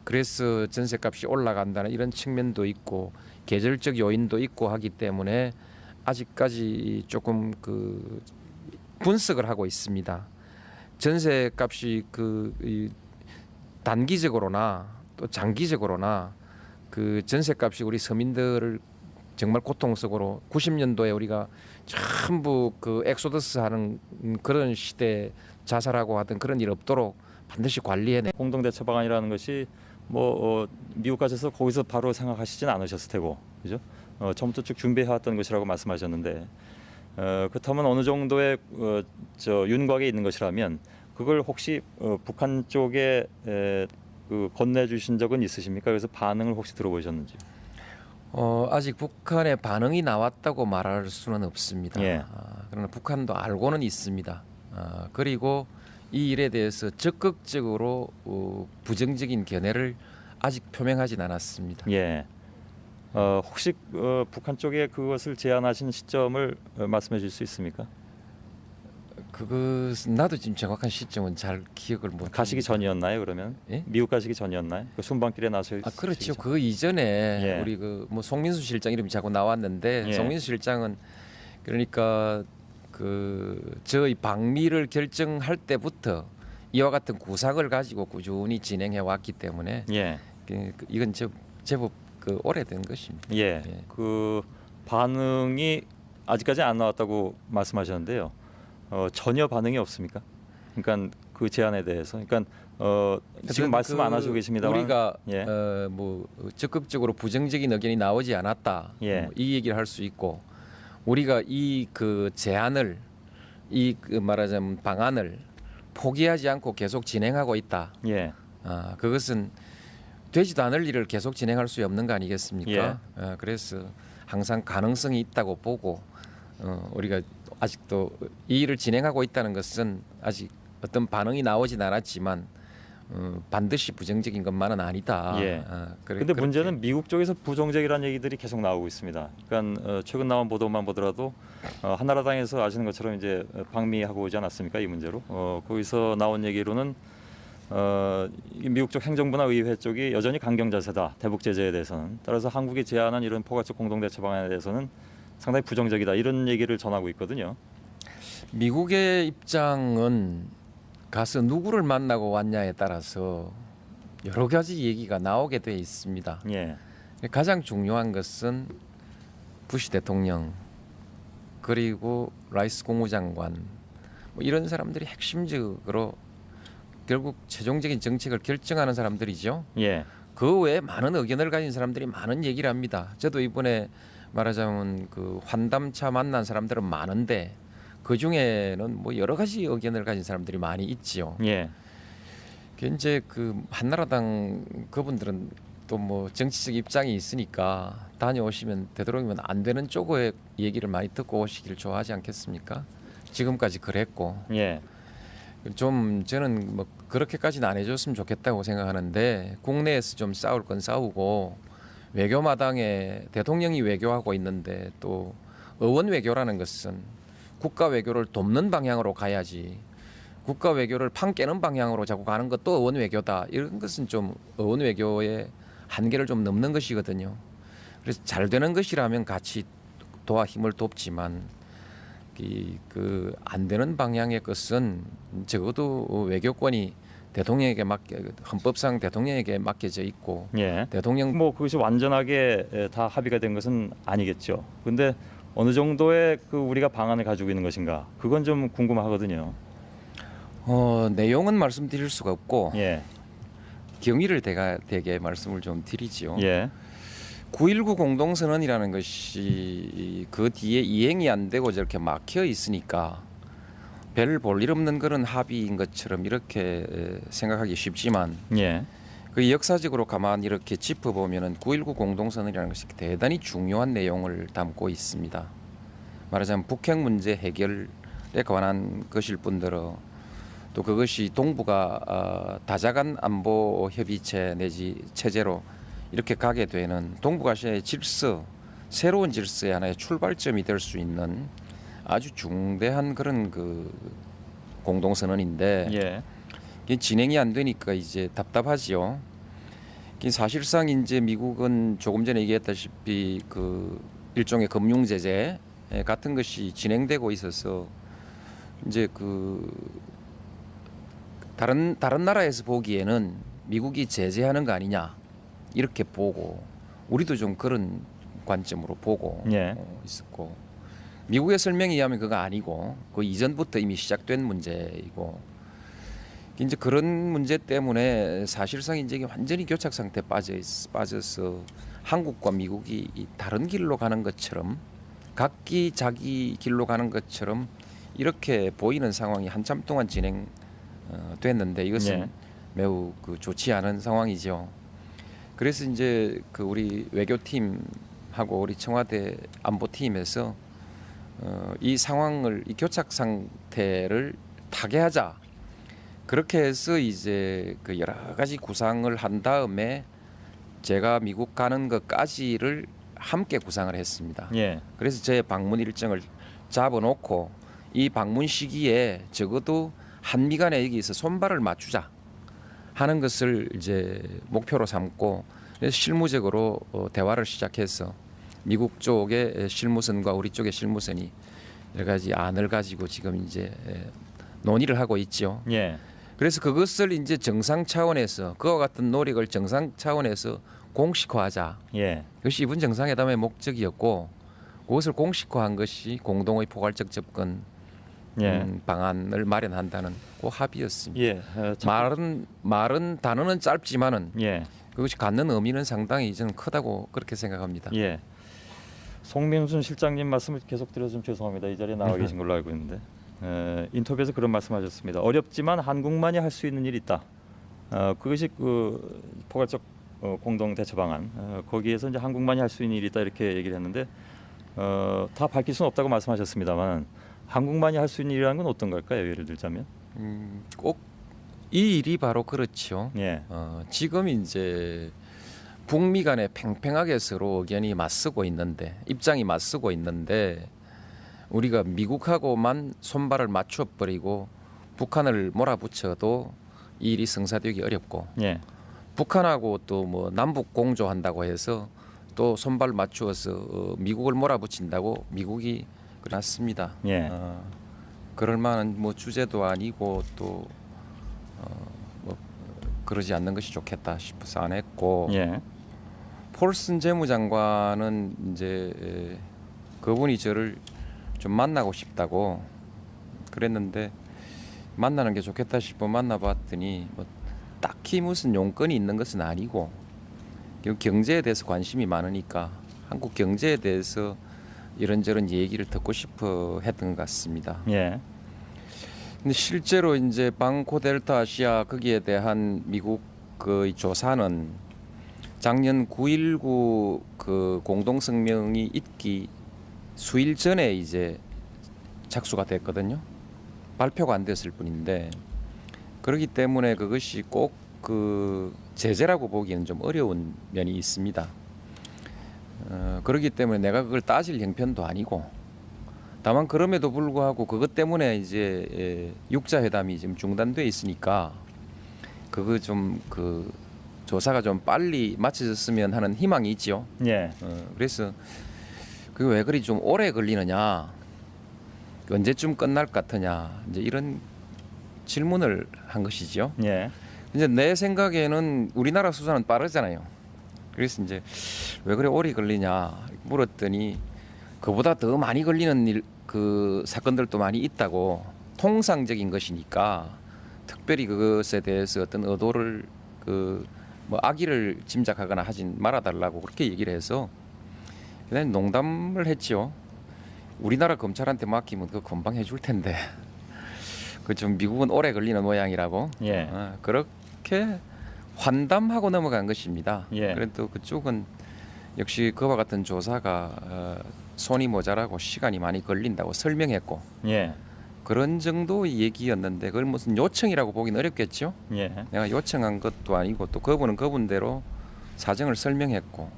그래서 전세값이 올라간다는 이런 측면도 있고 계절적 요인도 있고 하기 때문에 아직까지 조금 그 분석을 하고 있습니다. 전세값이 이 단기적으로나 또 장기적으로나 그 전세값이 우리 서민들을 정말 고통스러워 90년도에 우리가 전부 그 엑소더스 하는 그런 시대 자살하고 하던 그런 일 없도록 반드시 관리해내. 공동 대처 방안이라는 것이 미국 가셔서 거기서 바로 생각하시진 않으셨을 테고, 그죠? 처음부터 쭉 준비해왔던 것이라고 말씀하셨는데, 그렇다면 어느 정도의 윤곽에 있는 것이라면 그걸 혹시 북한 쪽에 그 건네주신 적은 있으십니까? 그래서 반응을 혹시 들어보셨는지? 아직 북한의 반응이 나왔다고 말할 수는 없습니다. 예. 그러나 북한도 알고는 있습니다. 그리고 이 일에 대해서 적극적으로 부정적인 견해를 아직 표명하진 않았습니다. 예. 혹시 북한 쪽에 그것을 제안하신 시점을 말씀해 주실 수 있습니까? 그것은 나도 지금 정확한 시점은 잘 기억을 못. 가시기 전이었나요? 그러면 예? 미국 가시기 전이었나요? 그 순방길에 나서. 그렇죠. 그 이전에 예. 우리 뭐 송민수 실장 이름이 자꾸 나왔는데 예. 송민수 실장은 그러니까 저희 방미를 결정할 때부터 이와 같은 구상을 가지고 꾸준히 진행해 왔기 때문에 예. 이건 제법 오래된 것입니다. 예. 예. 그 반응이 아직까지 안 나왔다고 말씀하셨는데요. 전혀 반응이 없습니까? 그러니까 그 제안에 대해서. 그러니까 지금 말씀 안 하시고 계십니다만 우리가 예. 뭐 적극적으로 부정적인 의견이 나오지 않았다. 예. 이 얘기를 할 수 있고 우리가 이 제안을 말하자면 방안을 포기하지 않고 계속 진행하고 있다. 예. 그것은 되지도 않을 일을 계속 진행할 수 없는 거 아니겠습니까? 예. 그래서 항상 가능성이 있다고 보고 우리가 아직도 이 일을 진행하고 있다는 것은 아직 어떤 반응이 나오진 않았지만 반드시 부정적인 것만은 아니다. 예. 그런데 문제는 미국 쪽에서 부정적이라는 얘기들이 계속 나오고 있습니다. 그러니까 최근 나온 보도만 보더라도 한나라당에서 아시는 것처럼 이제 방미하고 오지 않았습니까? 이 문제로. 거기서 나온 얘기로는 미국 쪽 행정부나 의회 쪽이 여전히 강경 자세다. 대북 제재에 대해서는. 따라서 한국이 제안한 이런 포괄적 공동 대처 방안에 대해서는 상당히 부정적이다. 이런 얘기를 전하고 있거든요. 미국의 입장은 가서 누구를 만나고 왔냐에 따라서 여러 가지 얘기가 나오게 돼 있습니다. 예. 가장 중요한 것은 부시 대통령 그리고 라이스 국무장관 뭐 이런 사람들이 핵심적으로 결국 최종적인 정책을 결정하는 사람들이죠. 예. 그 외에 많은 의견을 가진 사람들이 많은 얘기를 합니다. 저도 이번에 말하자면 그 환담차 만난 사람들은 많은데 그 중에는 뭐 여러 가지 의견을 가진 사람들이 많이 있지요. 예. 이제 한나라당 그분들은 또 뭐 정치적 입장이 있으니까 다녀오시면 되도록이면 안 되는 쪽의 얘기를 많이 듣고 오시길 좋아하지 않겠습니까? 지금까지 그랬고. 예. 좀 저는 뭐 그렇게까지는 안 해줬으면 좋겠다고 생각하는데 국내에서 좀 싸울 건 싸우고 외교마당에 대통령이 외교하고 있는데 또 의원 외교라는 것은 국가 외교를 돕는 방향으로 가야지 국가 외교를 판 깨는 방향으로 자꾸 가는 것도 의원 외교다. 이런 것은 좀 의원 외교의 한계를 좀 넘는 것이거든요. 그래서 잘 되는 것이라면 같이 도와 힘을 돕지만 안 되는 방향의 것은 적어도 외교권이 대통령에게 헌법상 대통령에게 맡겨져 있고 예. 대통령 뭐 그것이 완전하게 다 합의가 된 것은 아니겠죠. 근데 어느 정도의 우리가 방안을 가지고 있는 것인가? 그건 좀 궁금하거든요. 내용은 말씀드릴 수가 없고 예. 경위를 대개 말씀을 좀 드리지요. 예. 9.19 공동선언이라는 것이 그 뒤에 이행이 안 되고 저렇게 막혀 있으니까 별 볼 일 없는 그런 합의인 것처럼 이렇게 생각하기 쉽지만 예. 그 역사적으로 가만히 이렇게 짚어보면은 9.19 공동선언이라는 것이 대단히 중요한 내용을 담고 있습니다. 말하자면 북핵 문제 해결에 관한 것일 뿐더러 또 그것이 동북아 다자간 안보 협의체 내지 체제로 이렇게 가게 되는 동북아시아의 질서, 새로운 질서의 하나의 출발점이 될 수 있는 아주 중대한 그런 그 공동선언인데 예. 이게 진행이 안 되니까 이제 답답하지요. 사실상 이제 미국은 조금 전에 얘기했다시피 그 일종의 금융 제재 같은 것이 진행되고 있어서 이제 그 다른 나라에서 보기에는 미국이 제재하는 거 아니냐 이렇게 보고 우리도 좀 그런 관점으로 보고 예. 있었고 미국의 설명에 의하면 그거 아니고 그 이전부터 이미 시작된 문제이고 이제 그런 문제 때문에 사실상 이제 완전히 교착 상태에 빠져서 한국과 미국이 다른 길로 가는 것처럼 각기 자기 길로 가는 것처럼 이렇게 보이는 상황이 한참 동안 진행됐는데 이것은 예. 매우 그 좋지 않은 상황이죠. 그래서 이제 그 우리 외교팀하고 우리 청와대 안보팀에서 이 상황을 이 교착 상태를 타개하자 그렇게 해서 이제 그 여러 가지 구상을 한 다음에 제가 미국 가는 것까지를 함께 구상을 했습니다. 예. 그래서 제 방문 일정을 잡아놓고 이 방문 시기에 적어도 한미 간에 여기서 손발을 맞추자 하는 것을 이제 목표로 삼고 그래서 실무적으로 대화를 시작해서 미국 쪽의 실무선과 우리 쪽의 실무선이 여러 가지 안을 가지고 지금 이제 논의를 하고 있죠. 예. 그래서 그것을 이제 정상 차원에서 그와 같은 노력을 정상 차원에서 공식화하자. 예. 그것이 이번 정상회담의 목적이었고 그것을 공식화한 것이 공동의 포괄적 접근 예. 방안을 마련한다는 그 합의였습니다. 예. 말은 단어는 짧지만은 예. 그것이 갖는 의미는 상당히 저는 크다고 그렇게 생각합니다. 예. 송민순 실장님 말씀을 계속 드려서 좀 죄송합니다. 이 자리에 나와 계신 걸로 알고 있는데 인터뷰에서 그런 말씀하셨습니다. 어렵지만 한국만이 할 수 있는 일이 있다. 그것이 그 포괄적 공동 대처 방안. 거기에서 이제 한국만이 할 수 있는 일이 있다 이렇게 얘기를 했는데 다 밝힐 수는 없다고 말씀하셨습니다만 한국만이 할 수 있는 일이라는 건 어떤 걸까요? 예를 들자면 꼭 이 일이 바로 그렇죠. 예. 지금 이제 북미 간에 팽팽하게 서로 의견이 맞서고 있는데 입장이 맞서고 있는데 우리가 미국하고만 손발을 맞춰 버리고 북한을 몰아붙여도 이 일이 성사되기 어렵고 예. 북한하고 또 뭐 남북 공조한다고 해서 또 손발 맞추어서 미국을 몰아붙인다고 미국이 그렇습니다. 예. 그럴 만한 뭐 주제도 아니고 또 뭐 그러지 않는 것이 좋겠다 싶어서 안 했고 예. 폴슨 재무장관은 이제 그분이 저를 좀 만나고 싶다고 그랬는데 만나는 게 좋겠다 싶어 만나봤더니 뭐 딱히 무슨 용건이 있는 것은 아니고 경제에 대해서 관심이 많으니까 한국 경제에 대해서 이런저런 얘기를 듣고 싶어 했던 것 같습니다. 예. 근데 실제로 이제 방코 델타 아시아 거기에 대한 미국 그 조사는 작년 9.19 그 공동 성명이 있기 수일 전에 이제 착수가 됐거든요. 발표가 안 됐을 뿐인데 그렇기 때문에 그것이 꼭 그 제재라고 보기에는 좀 어려운 면이 있습니다. 그렇기 때문에 내가 그걸 따질 형편도 아니고 다만 그럼에도 불구하고 그것 때문에 이제 육자 회담이 지금 중단돼 있으니까 그거 좀 그 조사가 좀 빨리 마쳐졌으면 하는 희망이 있지요. 예. 그래서 그게 왜 그리 좀 오래 걸리느냐, 언제쯤 끝날 것 같으냐, 이제 이런 질문을 한 것이지요. 예. 이제 내 생각에는 우리나라 수사는 빠르잖아요. 그래서 이제 왜 그래 오래 걸리냐 물었더니 그보다 더 많이 걸리는 그 사건들도 많이 있다고 통상적인 것이니까 특별히 그것에 대해서 어떤 의도를 그 뭐 악의를 짐작하거나 하진 말아달라고 그렇게 얘기를 해서 그냥 농담을 했지요. 우리나라 검찰한테 맡기면 그거 금방 해줄 텐데 그 좀 미국은 오래 걸리는 모양이라고 예. 그렇게 환담하고 넘어간 것입니다. 예. 그래도 그쪽은 역시 그와 같은 조사가 손이 모자라고 시간이 많이 걸린다고 설명했고 예. 그런 정도의 얘기였는데 그걸 무슨 요청이라고 보기는 어렵겠죠. 예. 내가 요청한 것도 아니고 또 그분은 그분대로 사정을 설명했고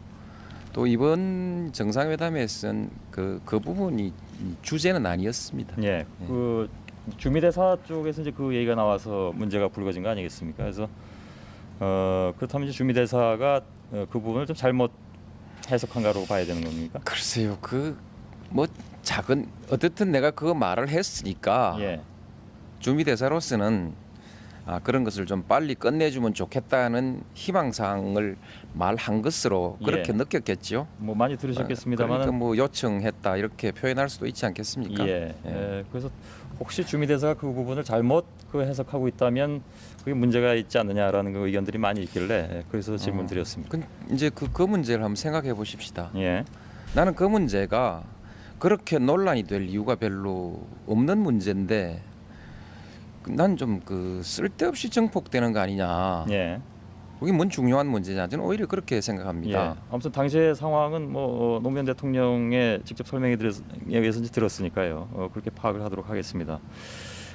또 이번 정상회담에서는 그 부분이 주제는 아니었습니다. 예. 그 주미대사 쪽에서 이제 그 얘기가 나와서 문제가 불거진 거 아니겠습니까? 그래서 그렇다면 이제 주미대사가 그 부분을 좀 잘못 해석한가로 봐야 되는 겁니까? 글쎄요, 그 뭐 작은 어쨌든 내가 그 말을 했으니까 예. 주미대사로서는 그런 것을 좀 빨리 끝내주면 좋겠다는 희망사항을 말한 것으로 그렇게 예. 느꼈겠죠. 뭐 많이 들으셨겠습니다만 그러니까 뭐 요청했다 이렇게 표현할 수도 있지 않겠습니까? 예. 그래서 혹시 주미대사가 그 부분을 잘못 그 해석하고 있다면 그게 문제가 있지 않느냐라는 그 의견들이 많이 있길래 그래서 질문드렸습니다. 이제 그 문제를 한번 생각해 보십시다. 예. 나는 그 문제가 그렇게 논란이 될 이유가 별로 없는 문제인데 난 좀 그 쓸데없이 증폭되는 거 아니냐. 예. 그게 뭔 중요한 문제냐. 저는 오히려 그렇게 생각합니다. 예. 아무튼 당시의 상황은 뭐 노무현 대통령의 직접 설명에 의해서 이제 들었으니까요. 그렇게 파악을 하도록 하겠습니다.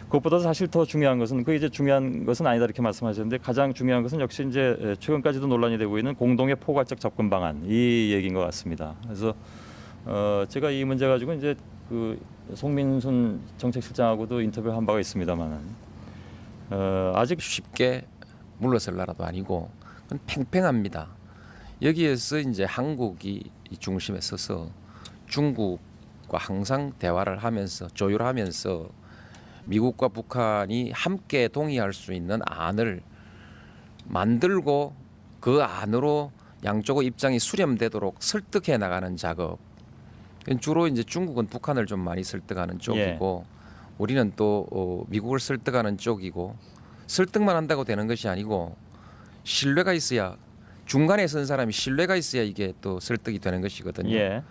그것보다 사실 더 중요한 것은 그 이제 중요한 것은 아니다 이렇게 말씀하셨는데 가장 중요한 것은 역시 이제 최근까지도 논란이 되고 있는 공동의 포괄적 접근 방안 이 얘기인 것 같습니다. 그래서 제가 이 문제 가지고 이제 그 송민순 정책실장하고도 인터뷰를 한 바가 있습니다만은 아직 쉽게 물러설 나라도 아니고 그건 팽팽합니다. 여기에서 이제 한국이 이 중심에 서서 중국과 항상 대화를 하면서 조율하면서 미국과 북한이 함께 동의할 수 있는 안을 만들고 그 안으로 양쪽의 입장이 수렴되도록 설득해 나가는 작업. 주로 이제 중국은 북한을 좀 많이 설득하는 쪽이고 우리는 또 미국을 설득하는 쪽이고 설득만 한다고 되는 것이 아니고 신뢰가 있어야 중간에 선 사람이 신뢰가 있어야 이게 또 설득이 되는 것이거든요. 예.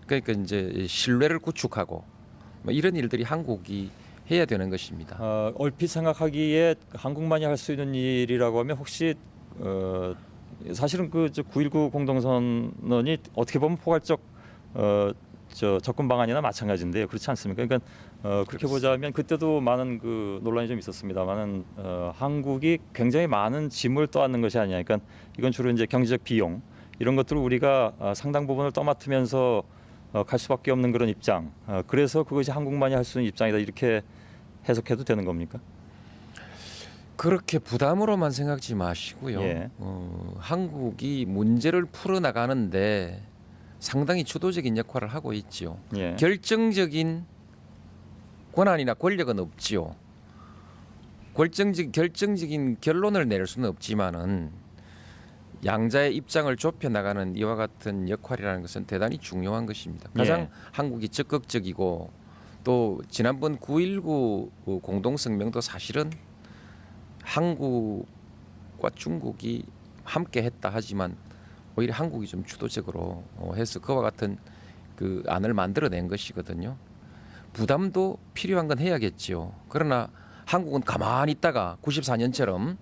그러니까 이제 신뢰를 구축하고 뭐 이런 일들이 한국이 해야 되는 것입니다. 얼핏 생각하기에 한국만이 할 수 있는 일이라고 하면 혹시 사실은 그 9.19 공동선언이 어떻게 보면 포괄적 접근 방안이나 마찬가지인데요. 그렇지 않습니까? 그러니까 그렇게 보자면 그때도 많은 그 논란이 좀 있었습니다만은 한국이 굉장히 많은 짐을 떠안는 것이 아니냐. 그러니까 이건 주로 이제 경제적 비용 이런 것들을 우리가 상당 부분을 떠맡으면서 갈 수밖에 없는 그런 입장. 그래서 그것이 한국만이 할 수 있는 입장이다 이렇게 해석해도 되는 겁니까? 그렇게 부담으로만 생각지 마시고요. 예. 한국이 문제를 풀어나가는데 상당히 주도적인 역할을 하고 있지요. 예. 결정적인 권한이나 권력은 없지요. 결정적인 결론을 낼 수는 없지만은 양자의 입장을 좁혀 나가는 이와 같은 역할이라는 것은 대단히 중요한 것입니다. 가장 예. 한국이 적극적이고 또 지난번 9.19 공동성명도 사실은 한국과 중국이 함께 했다 하지만 오히려 한국이 좀 주도적으로 해서 그와 같은 그 안을 만들어낸 것이거든요. 부담도 필요한 건 해야겠지요. 그러나 한국은 가만히 있다가 94년처럼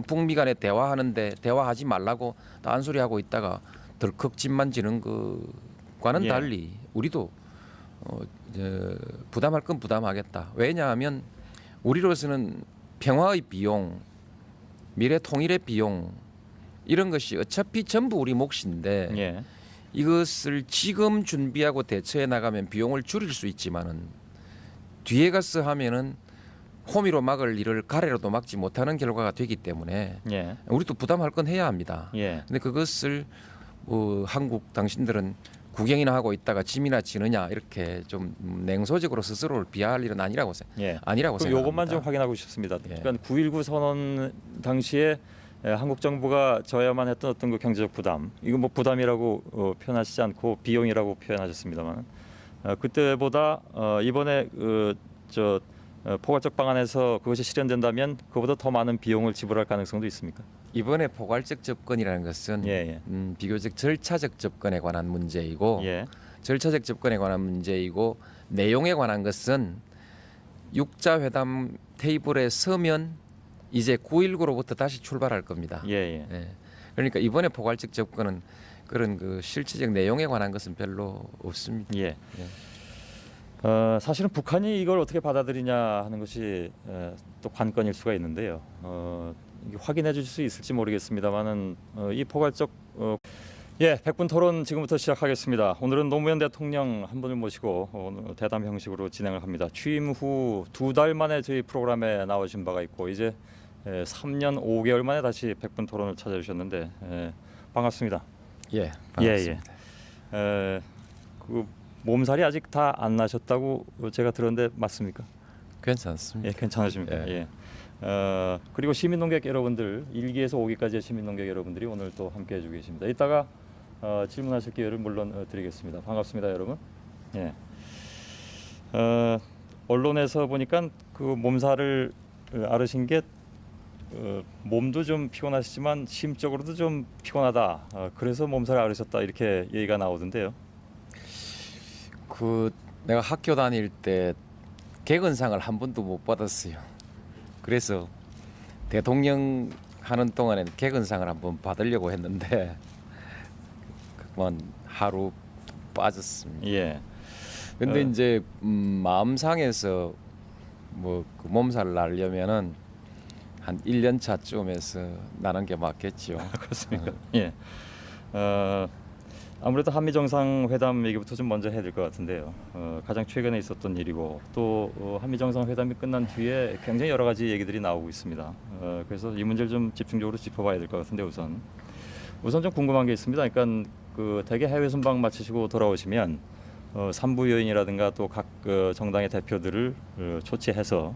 북미 간에 대화하는데 대화하지 말라고 딴소리하고 있다가 덜컥 집만 지는 것과는 예. 달리 우리도 부담할 건 부담하겠다. 왜냐하면 우리로서는 평화의 비용, 미래 통일의 비용 이런 것이 어차피 전부 우리 몫인데 예. 이것을 지금 준비하고 대처해 나가면 비용을 줄일 수 있지만은 뒤에 가서 하면은 호미로 막을 일을 가래로도 막지 못하는 결과가 되기 때문에 예. 우리도 부담할 건 해야 합니다. 예. 근데 그것을 한국 당신들은 구경이나 하고 있다가 짐이나 지느냐 이렇게 좀 냉소적으로 스스로를 비하할 일은 아니라고 예. 생각합니다. 그럼 요것만 좀 확인하고 싶습니다. 예. 그러니까 9.19 선언 당시에 한국 정부가 져야만 했던 어떤 그 경제적 부담, 이거 뭐 부담이라고 표현하시지 않고 비용이라고 표현하셨습니다만, 그때보다 이번에 포괄적 방안에서 그것이 실현된다면 그보다 더 많은 비용을 지불할 가능성도 있습니까? 이번에 포괄적 접근이라는 것은 예. 비교적 절차적 접근에 관한 문제이고 예. 절차적 접근에 관한 문제이고 내용에 관한 것은 육자 회담 테이블에 서면 이제 9.19로부터 다시 출발할 겁니다. 예, 예. 예. 그러니까 이번에 포괄적 접근은 그런 그 실질적 내용에 관한 것은 별로 없습니다. 예. 예. 사실은 북한이 이걸 어떻게 받아들이냐 하는 것이 또 관건일 수가 있는데요. 이게 확인해 주실 수 있을지 모르겠습니다만은 이 포괄적 예, 100분 토론 지금부터 시작하겠습니다. 오늘은 노무현 대통령 한 분을 모시고 오늘 대담 형식으로 진행을 합니다. 취임 후 2달 만에 저희 프로그램에 나오신 바가 있고 이제 3년 5개월 만에 다시 100분 토론을 찾아주셨는데 반갑습니다. 예, 반갑습니다. 그 몸살이 아직 다 안 나셨다고 제가 들었는데 맞습니까? 괜찮습니다. 예, 괜찮으십니까? 예. 그리고 시민농객 여러분들 1기에서 5기까지의 시민농객 여러분들이 오늘 또 함께 해주고 계십니다. 이따가 질문하실 기회를 물론 드리겠습니다. 반갑습니다, 여러분. 예. 언론에서 보니까 그 몸살을 앓으신 게 몸도 좀 피곤하시지만 심적으로도 좀 피곤하다. 그래서 몸살을 앓으셨다 이렇게 얘기가 나오던데요. 그 내가 학교 다닐 때 개근상을 한 번도 못 받았어요. 그래서 대통령 하는 동안에는 개근상을 한번 받으려고 했는데 그만 하루 빠졌습니다. 예. 근데 이제 마음 상해서 뭐그 몸살 나려면은 한 1년 차쯤에서 나는 게 맞겠죠. 그렇습니까? 예. 아무래도 한미 정상회담 얘기부터 좀 먼저 해야 될 것 같은데요. 가장 최근에 있었던 일이고 또 한미 정상회담이 끝난 뒤에 굉장히 여러 가지 얘기들이 나오고 있습니다. 그래서 이 문제를 좀 집중적으로 짚어봐야 될 것 같은데 우선 좀 궁금한 게 있습니다. 그러니까 그 대개 해외 순방 마치시고 돌아오시면 산부 요인이라든가 또 각 정당의 대표들을 초치해서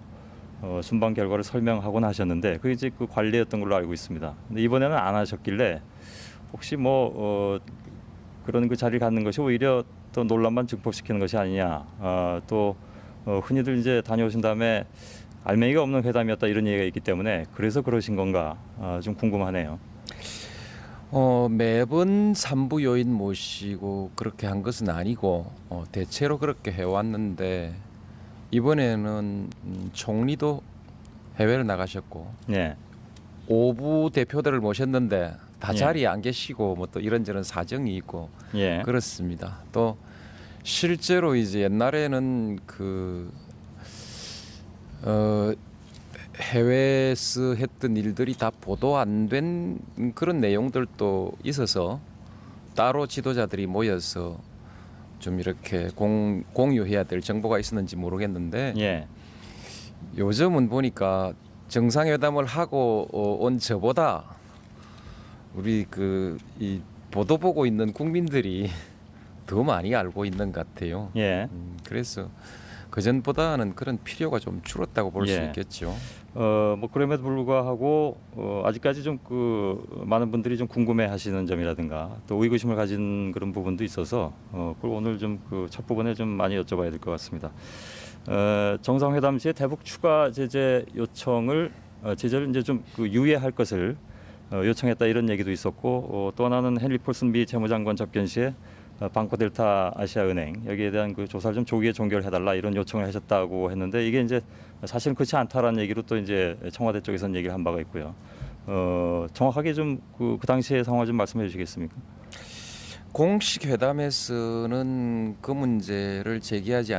순방 결과를 설명하곤 하셨는데 그게 이제 그 관례였던 걸로 알고 있습니다. 근데 이번에는 안 하셨길래 혹시 그런 그 자리를 갖는 것이 오히려 또 논란만 증폭시키는 것이 아니냐. 또 흔히들 이제 다녀오신 다음에 알맹이가 없는 회담이었다 이런 얘기가 있기 때문에 그래서 그러신 건가 좀 궁금하네요. 매번 산부 요인 모시고 그렇게 한 것은 아니고 대체로 그렇게 해왔는데 이번에는 총리도 해외를 나가셨고 예. 5부 대표들을 모셨는데 다 예. 자리에 안 계시고 뭐 또 이런저런 사정이 있고 예. 그렇습니다. 또 실제로 이제 옛날에는 해외에서 했던 일들이 다 보도 안 된 그런 내용들도 있어서 따로 지도자들이 모여서 좀 이렇게 공유해야 될 정보가 있었는지 모르겠는데 예. 요즘은 보니까 정상회담을 하고 온 저보다 우리 이 보도 보고 있는 국민들이 더 많이 알고 있는 것 같아요. 예. 그래서 그 전보다는 그런 필요가 좀 줄었다고 볼 수 예. 있겠죠. 그럼에도 불구하고 아직까지 좀 많은 분들이 좀 궁금해하시는 점이라든가 또 의구심을 가진 그런 부분도 있어서 그걸 오늘 좀 첫 부분에 좀 많이 여쭤봐야 될 것 같습니다. 정상회담 시에 대북 추가 제재 요청을 제재를 이제 좀 유예할 것을 요청했다 이런 얘기도 있었고 또 하나는 헨리 폴슨 미 재무장관 접견 시에 방코델타 아시아은행 여기에 대한 그 조사를 좀 조기에 종결해달라 이런 요청을 하셨다고 했는데 이게 이제 사실은 그렇지 않다라는 얘기로 또 이제 청와대 쪽에서는 얘기를 한 바가 있고요. 정확하게 좀 그 당시의 상황을 좀 말씀해 주시겠습니까? 공식 회담에서는 그 문제를 제기하지